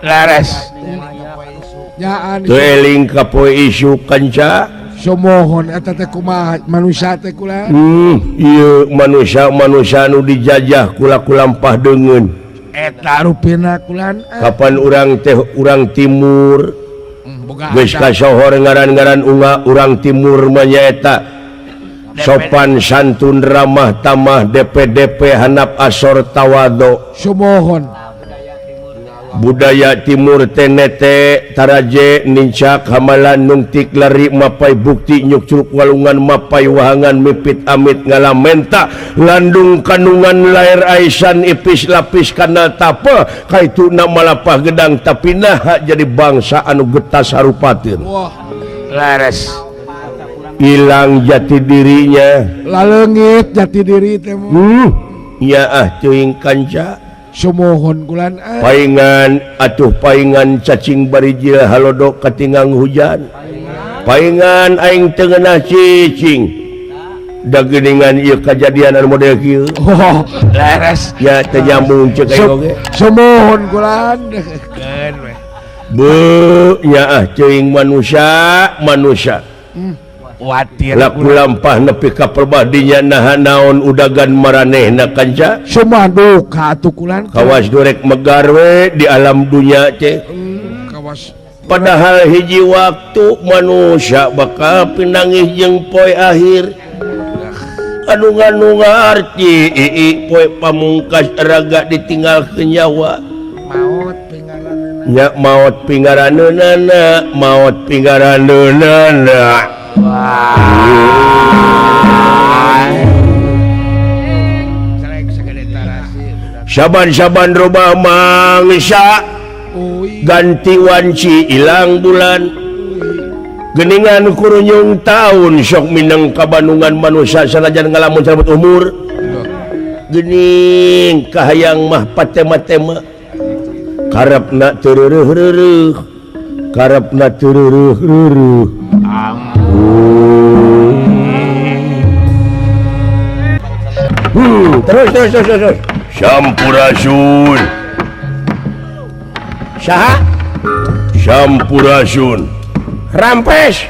Laras. Nyaan teu eling ka poe isu kanca Sumohon eta teh kumaha manusia teh kulan. ieu manusia nu dijajah kula-kulampah deungeun Eta rupina kulan. kapan urang teh urang timur Boga geus kasohor ngaran-ngaran urang timur mah nyaeta sopan santun ramah tamah DP handap asor tawado Sumohon. budaya timur tenete taraje nincak hamalan nungtik lari mapai bukti nyuk curug walungan mapai wahangan mipit amit ngalamenta landung kandungan lair aisan ipis lapis kana tapa kaituna malapah gedang tapi nah jadi bangsa anu getas harupateun Wah. Laras. hilang jati dirinya Laleungit jati diri teh mah. ya teuing kanca Sumohon kulan. paingan atuh paingan cacing barijil halodok katingang hujan paingan aing teu ngeunah cicing da geuningan ieu kajadian anu model kieu Oh, laras. ya teu nyambung ceuk aing oge Sumohon kulan. Keun we. beuh nya teuing manusia Watir. laku lampah nepi ka perbahdinya naha naon udagan maranehna kanca Sumaduk ka atuh kulan. kawas dorek megar we di alam dunya teh Kawas. padahal hiji waktu manusia bakal pinangih jeung poe akhir anu arti poe pamungkas raga ditinggal ke nyawa Maut pinggalan. nya maut pinggaranna maut pinggaranna saban-saban robah mangsa ganti wanci ilang bulan geuningan kurunyung taun sok mineng ka Bandungan manusia sanajan ngalamun sabut umur geuning kahayang mah patema-tema karepna teu reureuh karepna teu reureuh terus Sampurasun saha Sampurasun rampes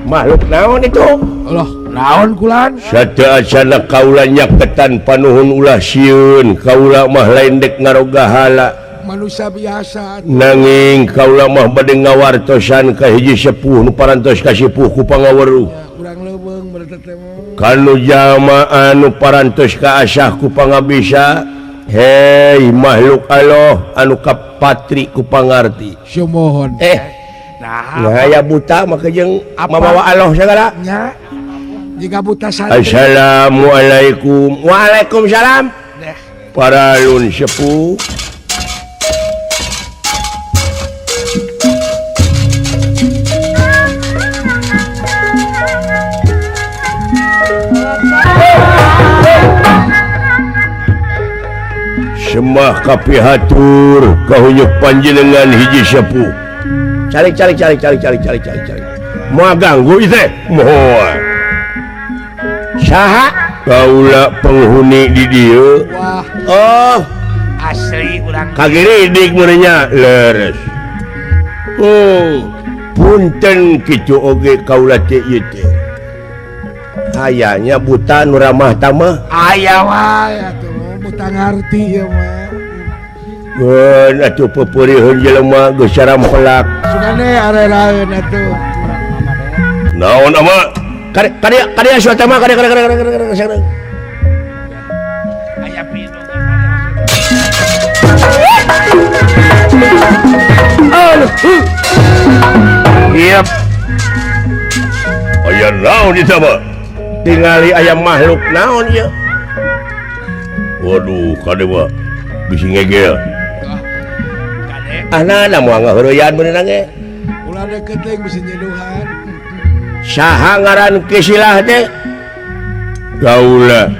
makhluk naon itu Allah, naon kulan? sadaasana kaula nyaketan panuhun ulah sieun kaula mah lain dek ngaroga hala Manusia biasa. nanging kaula mah bade ngawartosan ka hiji sepuh nu parantos ka sepuh ku pangaweruh Kurang leuweung berarti teh mah. kanu jalma anu parantos ka asah ku pangabisa hei makhluk Allah anu kapatri ku pangarti Sumohon. ngaya buta maka jeung mabawa Allah sagala Nya. Jika buta santri. Assalamualaikum waalaikumsalam para lun sepuh semah kapihatur kahuyuk panjenengan hiji sepuh cari moal ganggu ieu teh moal saha kaula penghuni di dieu Wah, oh asli urang kagiridik meureunnya leres punten kitu oge kaula teh ieu teh hayanya buta nu ramah tamah Aya wae atuh, buta ngarti ya mah. mun atuh pepeureuheun jelema geus sarampelak Sugane are-areun atuh. naon ama kada suata mah kada Aya pinu. Yep. Aya naon ieu mah? Tingali aya makhluk naon ieu? Waduh, kade mah bisi ngegel. Ahnana moal ngaheureuyaan beunang ge. Ulah deket teh bisa nyeduhan. Saha ngaran kesilah teh? Kaula.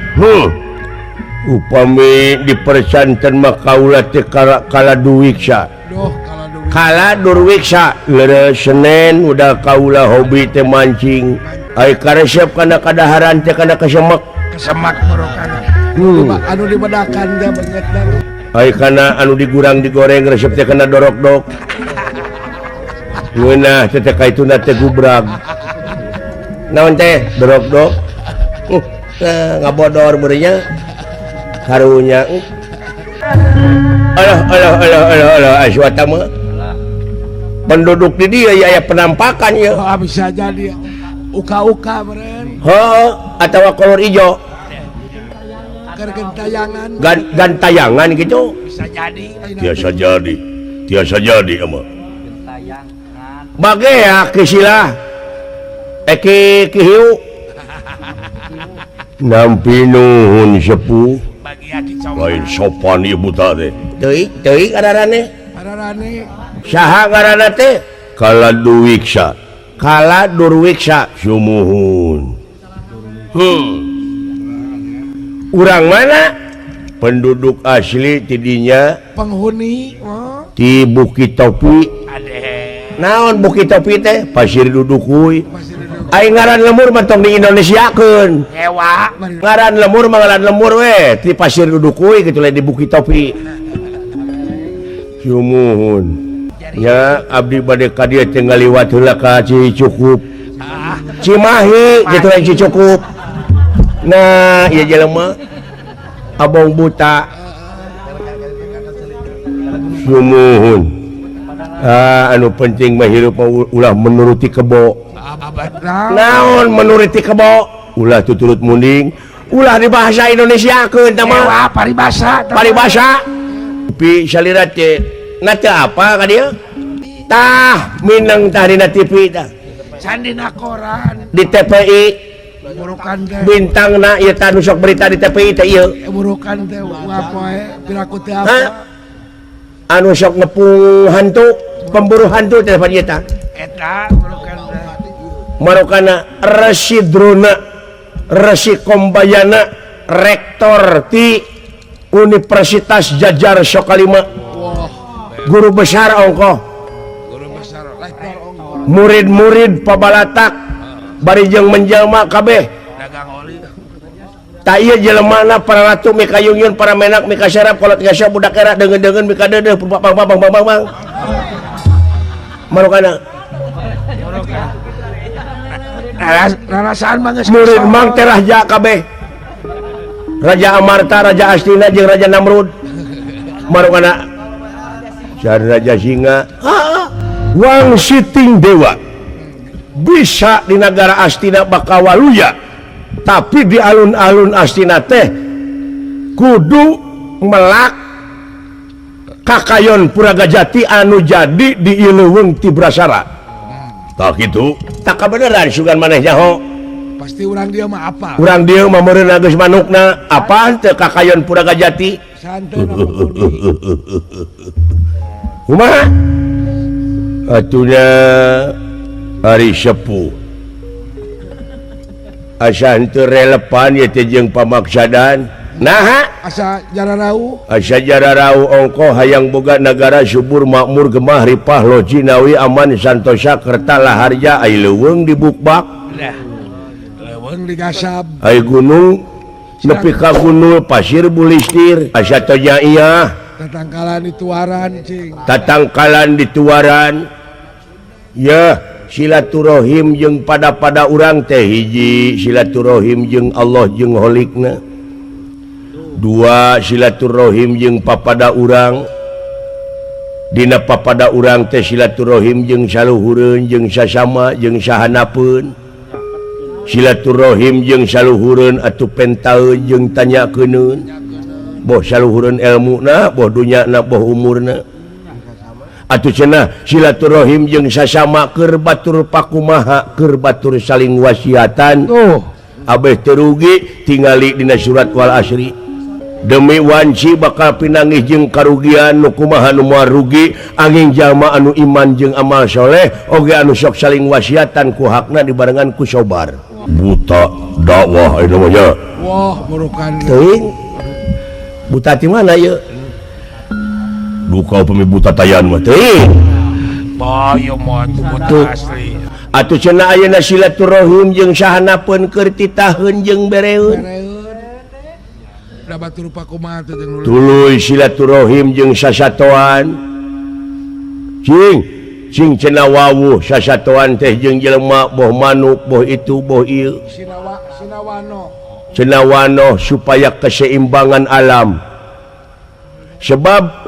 Upami dipersanten mah kaula teh kala duwiksa. Doh kalau duit Kala durwiksa leureuh Senen udah kaula hobi teh mancing. Ai karesep kana kadaharan teh kana kesemek. kesemak merokan. Anu dibedakan teh banget dah. Ai kana anu digurang digoreng resep teh kana dorok-dok. Ngeunah teh teh kaituna teh gubrag. Naon teh dorok-dok? Ngabodor beureunya. Karunya. Alah aswata mah. Penduduk di dia aya penampakan ya. Oh, bisa jadi uka-uka meren. Heuh, atawa kolor ijo. Keur gentayangan Gantayangan gitu. bisa jadi. Tiasa jadi ama. Bagea kisilah. Eki kihiu. Nampi nuhun sepuh. Bagi aki coba. Lain sopan ieu buta teh. Teuing ngaranna. Pararane Saha ngaranna teh? Kala Durwiksa sumuhun. Urang mana? Penduduk asli tidinya penghuni oh. di Bukit Topi. Naon Bukit Topi teh? Pasir Dudukuy. Masih duduk Ai ngaran lemur mah tong di Indonesiakeun. hewa. Ngaran lemur mah ngaran lemur we di Pasir Dudukuy kitu lain di Bukit Topi. Sumuhun. Ya abdi bade ka dieu teh ngaliwat heula ka Cicukup. Cimahi kitu lain Cicukup. Nah, ieu jelema abong buta. Sumuhun. Anu penting mah hirup ulah menuruti kebo. Naon menuruti kebo? Ulah tuturut munding. Ulah di bahasa Indonesiakeun tah mah. Paribasa. Paribasa. Tapi salira teh na teh apa ka dieu? Tah mineng tah dina TV tah. Sandina koran. Di TPI Burukan teh. bintangna ieu tah nu sok berita di TPI teh ieu. Burukan teh wapoe piraku teh apa? Hah? Anu sok nepung hantu, pemburu hantu teh ieu tah. Eta burukan teh. Marokana Resi Drona, Resi Kombayana, rektor ti Universitas Jajar Sokalima. Guru besar ongkoh. Guru besar lektor ongkol. Murid-murid pabalatak bari jeung menjelma kabeh. Dagang oli. Ta ieu jelemana para ratu mika yungyun para menak mika syarap kolot gasya budak era deungeun-deungeun mika deudeuh bang. Marokana Rarasaan mah geus murid mang teh raja kabeh. Raja Amarta, Raja Astina jeung Raja Namrud. Marokana Sar Raja Singa. Wang Siting Dewa bisa di negara Astina Bakawaluya, tapi di alun-alun Astina teh kudu melak kakayon Puragajati anu jadi di Ileuweung ti Brasara. Tak gitu, tak kabeneran sugan manehnya ho. pasti urang dia mah apa? Urang dieu mah meureun geus manukna apaan teu kakayon Puragajati. Santai Kumaha? Atunya hari sepuh. Asa henteu relevan ieu teh jeung pamaksadan. Naha? asa jararau. Asa jararau ongko hayang boga nagara subur makmur gemah ripah lojinawi aman santosa kerta laharja ai leuweung dibukbak. Leuweung digasab. Ai gunung nepi ka gunul pasir bulistir. Asa tonya iya Tatangkalan di tuaran cing. tatangkalan di tuaran ya silaturahim jeung pada urang teh hiji silaturahim jeung Allah jeung holikna dua silaturahim jeung papada urang dina papada urang teh silaturahim jeung saluhureun jeung sasama jeung sahanapeun silaturahim jeung saluhureun atuh pentaeun jeung tanyakeun boh saluhureun ilmuna boh dunyana boh umurna atuh cenah silaturahim jeung sasama keur batur pakumaha keur batur saling wasiatan abeh teu rugi tingali dina surat wal asri demi wanci bakal pinangih jeung karugian nu kumaha nu moal rugi angin jalma anu iman jeung amal soleh oge anu sok saling wasiatan ku hakna dibarengan ku sobar buta dakwah aya namanya Wah, murukan. teuing buta ti mana ye duka upami buta tayan mah teuing Bayo mah buta asli. atuh cenah ayeuna silaturahim jeung sahanapeun keur titaheun jeung bereun Da batur pakumaha teh jeung tuluy silaturahim jeung sasatoan cing cenah wawuh sasatoan teh jeung jelema boh manuk boh itu boh ieu cenawano supaya keseimbangan alam sebab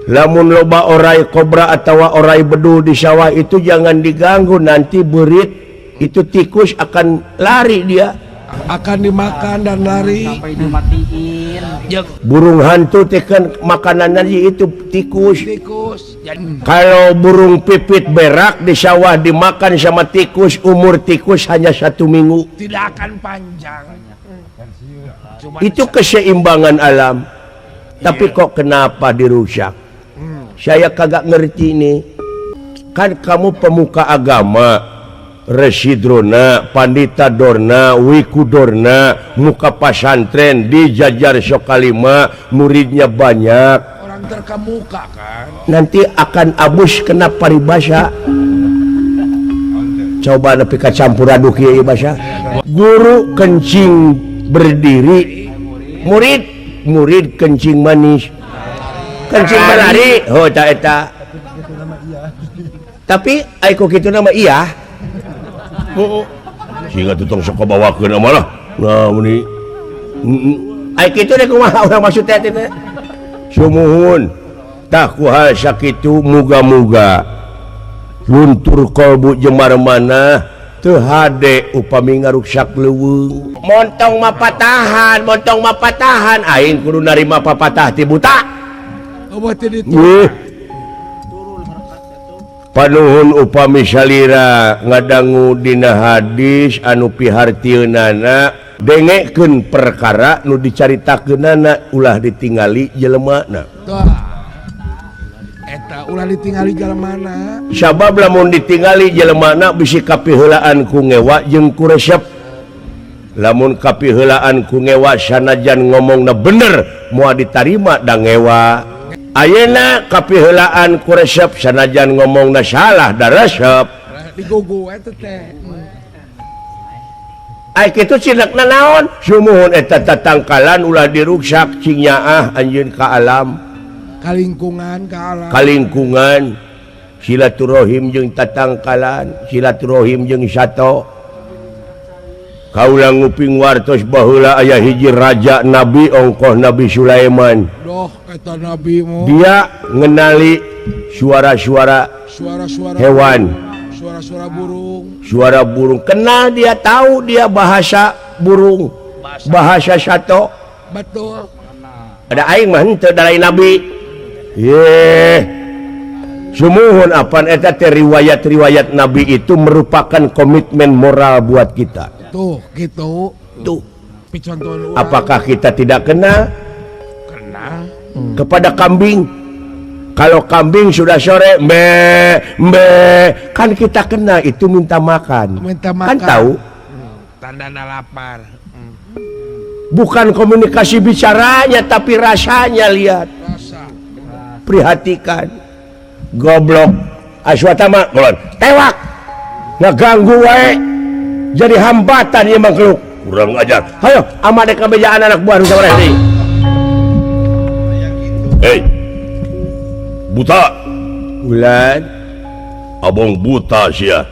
lamun loba orai kobra atau orai bedu di sawah itu jangan diganggu nanti berit itu tikus akan lari dia akan dimakan dan lari Sampai dimatiin. burung hantu tekan makanannya itu tikus Jadi kalau burung pipit berak di sawah dimakan sama tikus umur tikus hanya 1 minggu tidak akan panjang. Cuma itu keseimbangan alam tapi kok kenapa dirusak saya kagak ngerti nih kan kamu pemuka agama residrona pandita dorna wikudorna muka pasantren dijajar sokalima muridnya banyak orang terkemuka kan nanti akan abus kena paribasa coba nepi ka campur aduk ieu basa guru kencing berdiri murid kencing manis kencing berlari oh tak eta tapi ai kok kitu nama iya sehingga tutong sok bawakeun amalah nah meni ai kitu deh kumaha urang maksud teh teh sumuhun tah ku hal sakitu muga-muga luntur kalbu jeung mana teu hade upami ngaruksak leuweung montong mah patahan aing kudu narima papatah ti buta oh teh ditu panuhun upami salira ngadangu dina hadis anu pihartieunana dengekeun perkara nu dicaritakeunana ulah ditingali jelemana eta ulah ditinggali jalemana sabab lamun ditingali jelemana bisi kapiheulaan ku ngewa jeung ku resep lamun kapiheulaan ku ngewa sanajan ngomongna bener moal ditarima da ngewa ayeuna kapiheulaan ku resep sanajan ngomongna salah da resep digogo eta teh ai kitu cinakna naon sumuhun eta tatangkalan ulah diruksak cing nyaah anjeun ka alam kalingkungan ka alam kalingkungan silaturahim jeung tatangkalan silaturahim jeung sato kaula nguping wartos baheula aya hiji raja nabi ongkoh Nabi Sulaiman doh eta nabi mo dia ngenali suara-suara suara-suara hewan suara burung kenal dia tahu dia bahasa burung bahasa sato betul ada aing mah henteu dalai nabi sumuhun apan eta teh riwayat-riwayat nabi itu merupakan komitmen moral buat kita tuh gitu tuh picontohan apakah kita tidak kena kepada kambing kalau kambing sudah sore kan kita kena itu minta makan kan tahu tanda lapar. bukan komunikasi bicaranya tapi rasanya lihat prihatikan goblok aswatama golon tewak ngaganggu wae jadi hambatan ieu makhluk kurang ajar hayo amadek kabejaan anak buah nu sabareh deui hei buta ulan Abang buta sia.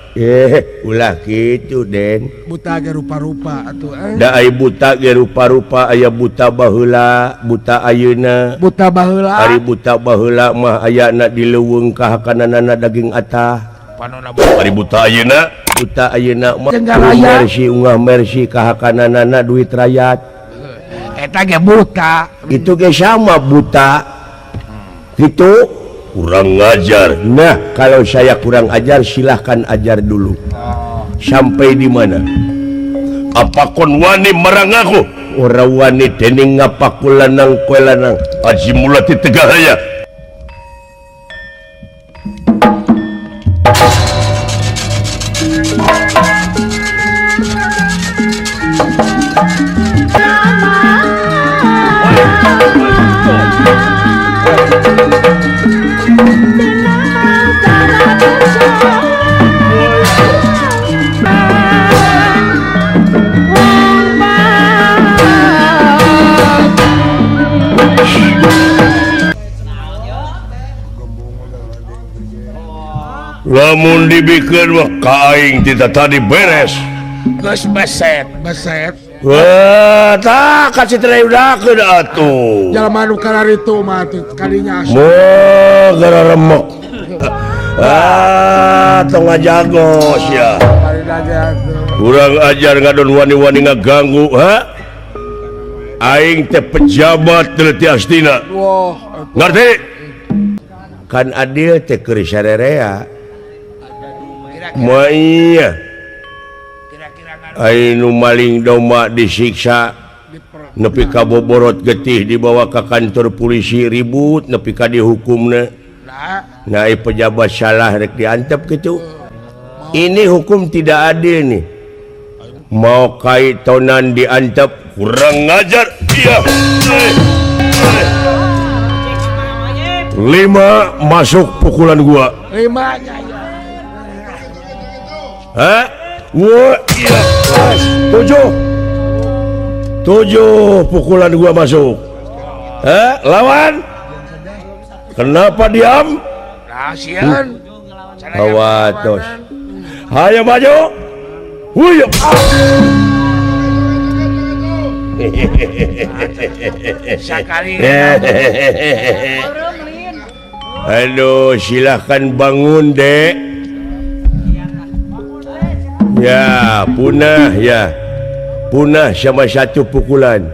Ulah gitu Den. Buta ge rupa-rupa atuh. Da ai buta ge rupa-rupa aya buta baheula, buta ayeuna. Buta baheula. Ari buta baheula mah ayana di leuweung kahakananana daging atah. Ari buta ayeuna, Buta ayeuna mah Jenggaraya. ungah mersi kahakananana duit rakyat. Eta ge buta. Itu ge sama buta. Gitu. kurang ngajar. Nah, kalau saya kurang ajar silahkan ajar dulu. Sampai di mana? Apa kon wani marang aku? Ora wani dening ngapakulanang kue lanang. Aji mulati tegahaya. Lamun dibikin mah kaing tidak tadi beres. Geus beset. Wah, tak kasih terai udah ke atuh. Jalma nu kalar itu mah tuh kadinya asup. Wah, gara remuk. Tong ngajagos ya. Kali aja tuh. Kurang ajar ngadon wani-wani ngaganggu, ha? Aing teh pejabat teliti astina. Wah, Ngerti? Kan adil teh keur sarerea. Ma iya. Ainu maling domba disiksa nepi ka boborot getih dibawa ke kantor polisi ribut nepi ka dihukumna. Nah, pejabat salah rek diantep gitu. Ini hukum tidak adil nih. Mau kaitonan diantep Kurang ngajar. Iya. 5 masuk pukulan gua. 5 nya ya. Hah? Wah, iya. 7 pukulan gua masuk. Lawan. Kenapa diam? Rahasian. Awatos. Hayo maju. Huyuk. Sakali. Aduh, silahkan bangun, Dek. Ya, punah ya. Punah sama 1 pukulan.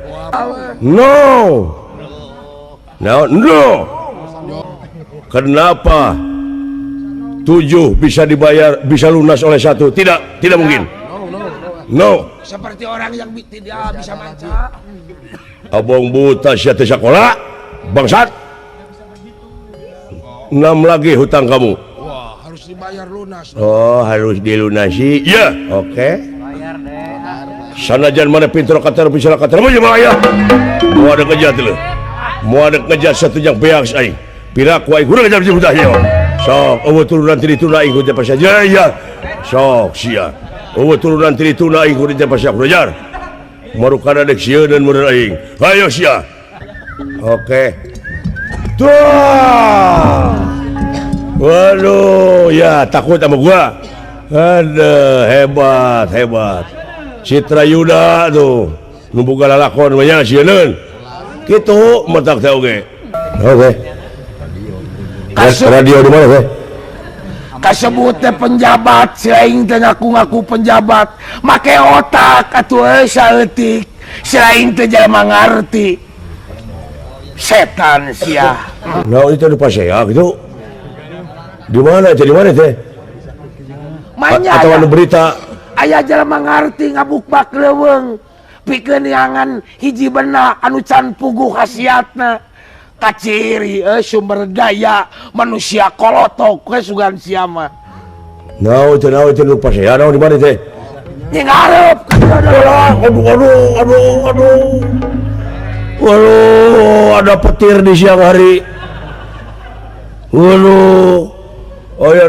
No. Kenapa 7 bisa dibayar, bisa lunas oleh 1? Tidak mungkin. No. Seperti orang yang tidak bisa baca. Abang buta sia teu sakola, bangsat. 6 lagi hutang kamu. Wah, harus dibayar lunas. Oh, harus dilunasi. Iya. Oke. Sanajan mana pintu katar bisa katar mah ya. Mau ada ngejat lu. Mau ada ngejat satu yang beak aing. Pirak wae kurang ngejat budaya. Sok, eueuh turunan ti ditu aing ku teh pas aja ya. Sok sia. Eueuh turunan ti ditu aing ku teh pas ajar. Marukana dek sieun dan meureun aing. Hayo sia. Oke. Tuh. Waduh, ya takut sama gua. Ada hebat. Citra Yuda tuh. Nu boga lalakon mah nya sieun. Kitu matak teh oge. Oke. Radio di mana, teh? Kasebut teh penjabat, si aing teh ngaku-ngaku penjabat, make otak atuh saeutik. Si aing teh jalma ngarti. Setan sia. Nah, itu di Pasea gitu. Di mana? Jadi mana teh? Manya Atau anu berita aya jalma ngarti ngabukbak leuweung. Pikeun yangan hiji beuna anu can puguh khasiatna. Kaciri sumber daya manusia kolotok ke sugan siama. Nah, itu di Pasea, di mana teh? Ngarep. Waduh, ada petir di siang hari. Waduh. Oh ya,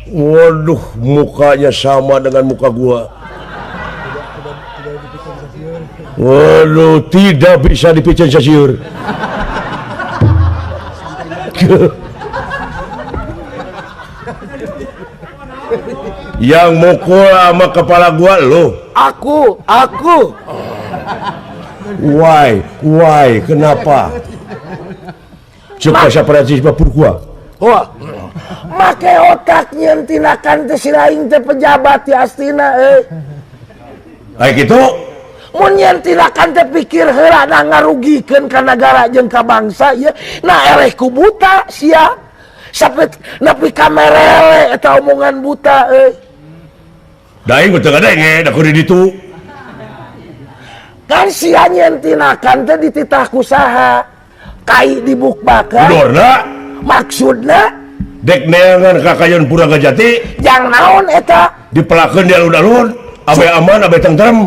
waduh, mukanya sama dengan muka gua. Waduh, tidak bisa dipicen sayur. Yang mukul sama kepala gua lo. Aku. Why? Kenapa? Siapa Prancis bapur gua? Wah. Make otak nyentinakan teh si lain teh pejabat di Astina Ay gitu. mun nyentinakan teh pikir heula na ngarugikeun ka negara jeung ka bangsa ieu nah eleh ku buta sia sampai nepi ka merele eta omongan buta Da aing teu ngadenge da kudu ditu. kan sia nyentinakan teh dititah ku saha kai dibukbakeun Bedorna maksudna dek neangan kakayon Puraga Jati jang naon eta dipelakeun di alun-alun abe aman abe tentrem.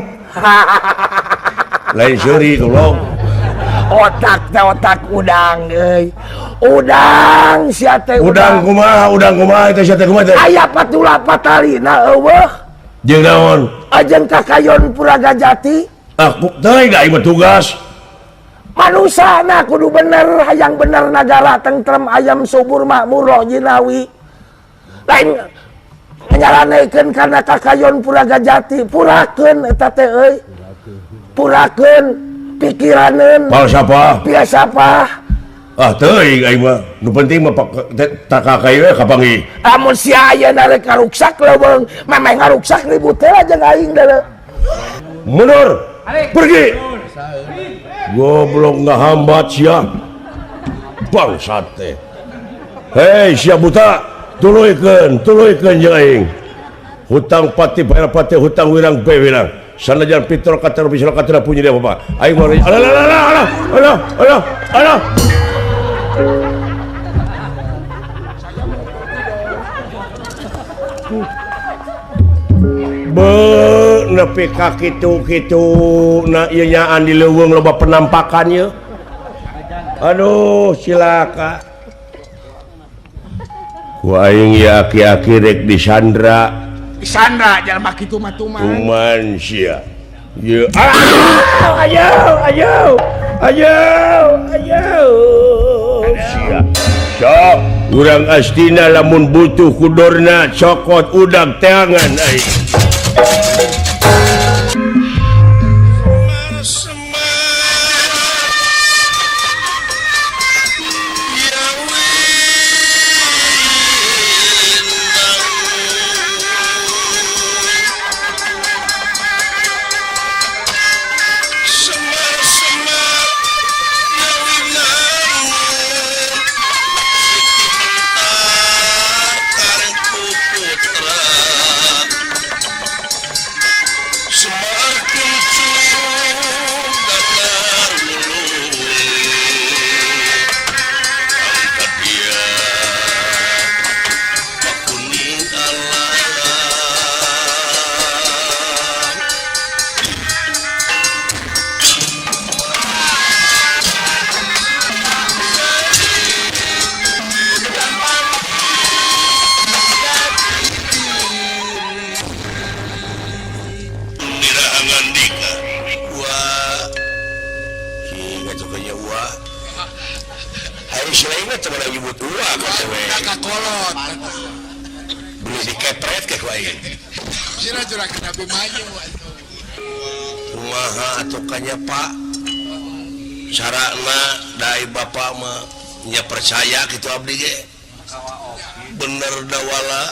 Lain seuri tolong. otak teh otak udang udang sia teh Udang kumaha eta sia teh kumaha teh? aya patula patalina eueuh Jeung naon? ajeng kakayon Puraga Jati Aku teh da aing tugas. manusana kudu bener hayang bener negara tentrem ayam subur makmur roh jinawi lain nyaranekeun kana kakayon Puraga Jati purakeun eta teh purakeun pikiraneun Pal siapa? biasa apa Teuing aing mah nu penting mah tak kakayo kapangi. amun sia ayeuna rek ngaruksak leuweung memeh ngaruksak ribut teh aja aing deuleu Mundur. Pergi. Goblok ngahambat sia. Bangsat teh. Hei sia buta, tuluykeun jeung aing. Hutang pati bayar pati hutang wirang bae wirang. Sanajan pitro kater bisa kater punya dia apa. Aing mah alah. Nepi ka kitu na ieu nyaan di leuweung loba penampakan ieu. Aduh silaka. Ku aing ieu aki-aki rek disandra. Disandra jalma kitu mah Tuman sia. Ieu ayo. Sia. Sok urang Astina lamun butuh kudorna cokot udang teangan aing. Beli dikepret ke kuaing. Sira curang nabi maju. Kumaha atuh kanya Pak. Carana dai bapak mah nya percaya kitu abdi ge. Bener dawala.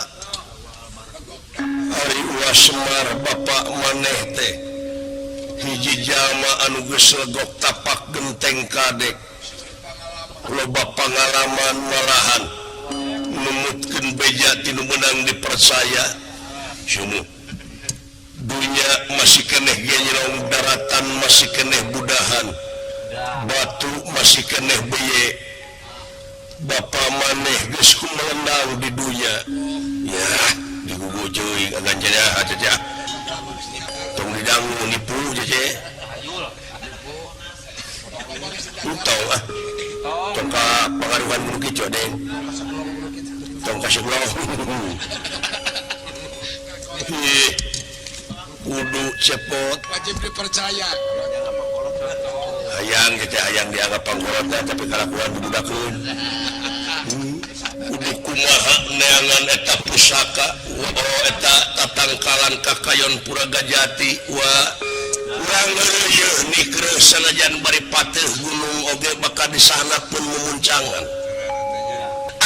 Ari ulah Semar bapak maneh teh. Hiji jalma anu geus legok tapak genteng kadek. Loba pengalaman malahan numutkeun beja tinu menang dipercaya sumut dunya masih keneh genyrong daratan masih keneh budahan batu masih keneh beye bapa maneh geus kumelendang di dunya ya digugujeuing agan jadah aja tong didangu nipu je utau tongka pengaruhan guru kicu deng tong kasih pulau kudu cepot Wajib dipercaya. hayang dianggap pangkorotnya tapi kalakuan dibudakeun kumaha neangan eta pusaka eta tatangkalan kakayon Puragajati wa urang leuyeun nikreuh sanajan bari pateuh gunung oge bakal di sana pun memuncangan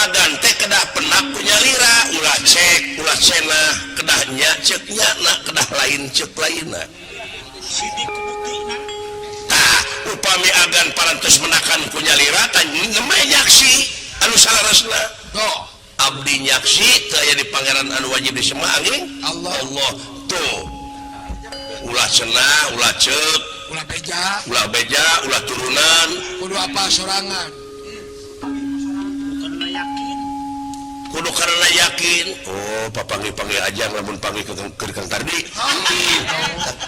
agan teh kedah penak kunyalira ulah cek ulah cenah kedah nya ceuk nya na kedah lain ceuk lainna tah upami agan parantos menakan kunyalira tah nemeh nyaksi anu salaresna Tuh, abdi nyaksi teu aya di pangeran anu wajib disemanging Allah. tuh ulah cenah ulah ceuk ulah beja, ulah turunan kudu apa sorangan. kudu karena yakin oh papanggih-panggih aja lamun panggih ke Kang Tardi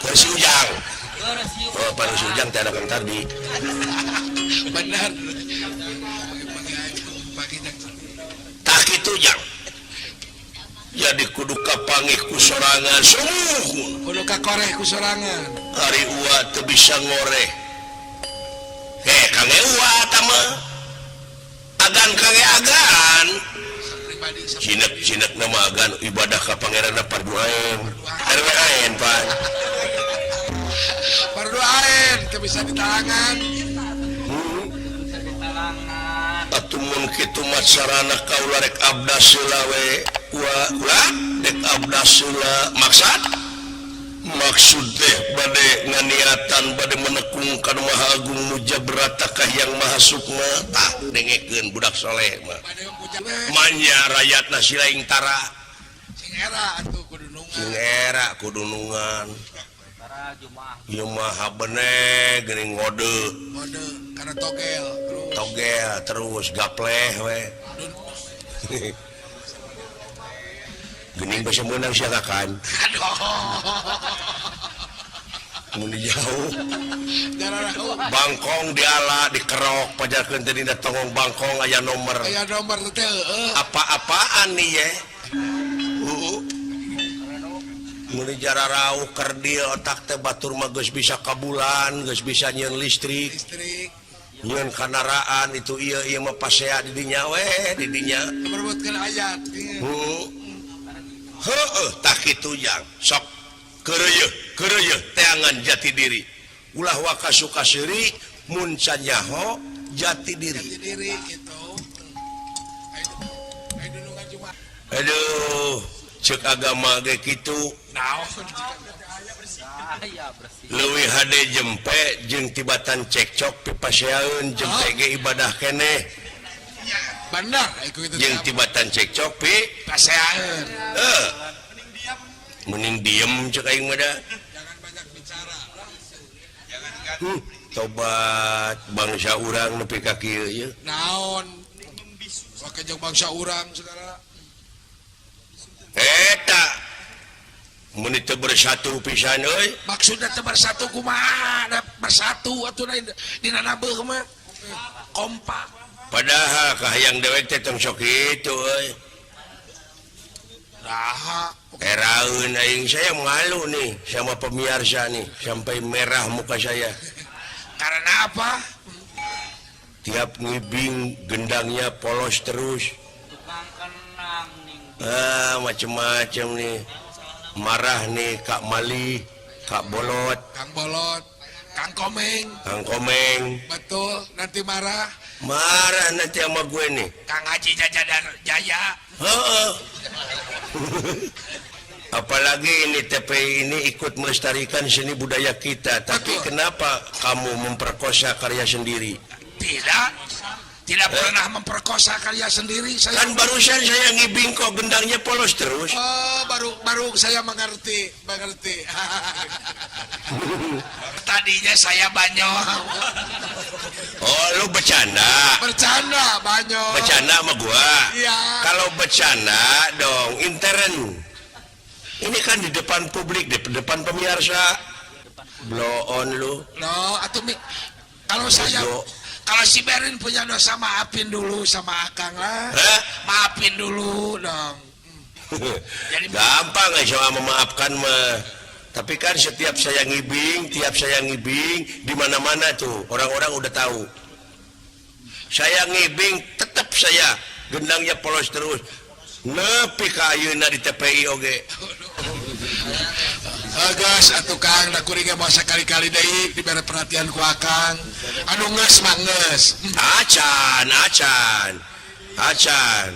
ke si Ujang oh panggih si Ujang teh ada Kang Tardi Benar. tak kitu Jang jadi kudu kapanggih ku sorangan sumuhun Kudu kakoreh ku sorangan. hari uwa teu bisa ngoreh Kang Ewa tama agan Kang agan Pribadi cinek nama agan ibadah ka pangeranna parduaen RWN Pak berdoain ke bisa ditalangan. atumun kitu macarana kaula rek abdasula we ulah dek abdasula maksud teh bade nganiatan bade menekung kana Maha Agung Mujabrata ka Hyang Maha Sukma tah dengekeun budak soleh mah Pada yang puja we. manya rakyatna silaing tara Sing era atuh kudu nungan. sing era kudunungan ieu mah bener geuning ngode Mode karena togel terus. togel terus gapleh we geuning bisa meunang siagakan mun jauh Darah bangkong diala dikerok pajakeun teh dina tongong bangkong aya nomor aya nomor teh apa-apaan nih ya mun jararau keur dieu otak teh batur mah geus bisa kabulan geus bisa nyieun listrik listrik. nyieun kandaraan itu ieu mah pasea di dinya we di dinya Merebutkan ayat. heueuh tah kitu Jang sok keureuh teangan jati diri ulah wakasuka seuri mun canyaho jati diri Jati diri gitu. Ayo nungan cuma. aduh ceuk agama ge kitu Naon. leuwih hade jempe jeung tibatan cekcok pipaseaeun jempe ge ibadah keneh Benar, iku itu. jeung tibatan cekcok pi paseaeun. mending diem cek aing mah da Jangan banyak bicara. tobat bangsa urang nepi ka kieu ye Naon. Pakai jeung bangsa urang segala. eta mun teu bersatu pisan euy Maksudnya teu bersatu kumaha? Da bersatu atuh dina nabeuh mah. Kompak. padahal kahayang dewek teh tong sok kitu euy Raha. eraeun aing saya malu nih sama pemirsa nih sampai merah muka saya Karena apa? tiap ngibing gendangnya polos terus macem-macem nih marah nih Kak Mali Kak Bolot Kang Bolot, Kang Komeng, Komeng betul. Nanti marah. marah nanti sama gue nih Kang Haji Jaya. heeh apalagi ini TPI ini ikut melestarikan seni budaya kita tapi Betul. kenapa kamu memperkosa karya sendiri Tidak pernah memperkosa karya sendiri. Saya kan barusan saya ngibing kok gendangnya polos terus baru saya mengerti. Tadinya saya banyol. oh lu bercanda Banyol. bercanda sama gua Iya. kalau bercanda dong intern ini kan di depan publik di depan pemirsa blow on lu No, atuh kalau saya Yo. kalau si Berin punya dosa maafin dulu sama Akang lah. Hah? Maafin dulu dong. Jadi gampang aja memaafkan mah tapi kan tiap saya ngibing di mana-mana tuh orang-orang udah tahu saya ngibing tetap saya gendangnya polos terus nepi ka ayeuna di TPI oge Gas atuh Kang da kuring ge masa kali-kali deui dibere perhatian ku Akang anu geus mah geus acan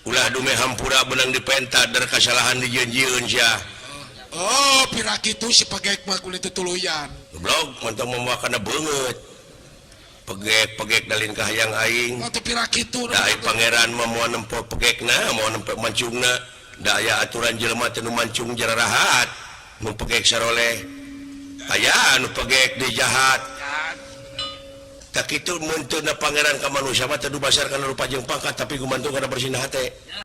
ulah dume hampura benang dipenta der kasalahan dijanjieun sia oh pira kitu si pagek mah kulit tuluyan goblok mantong memakanna beungeut pegek dalin kahayang aing oh teu pira kitu da pangeran mah moal nempo pegekna moal nempo mancungna da aya aturan jelema teu mancung jararahat mun pegek saroleh aya anu pegek di jahat tak kitu mun teu na pangeran ka manusia mah teu basar kana rupa jeung pangkat tapi gumantung kana bersih hate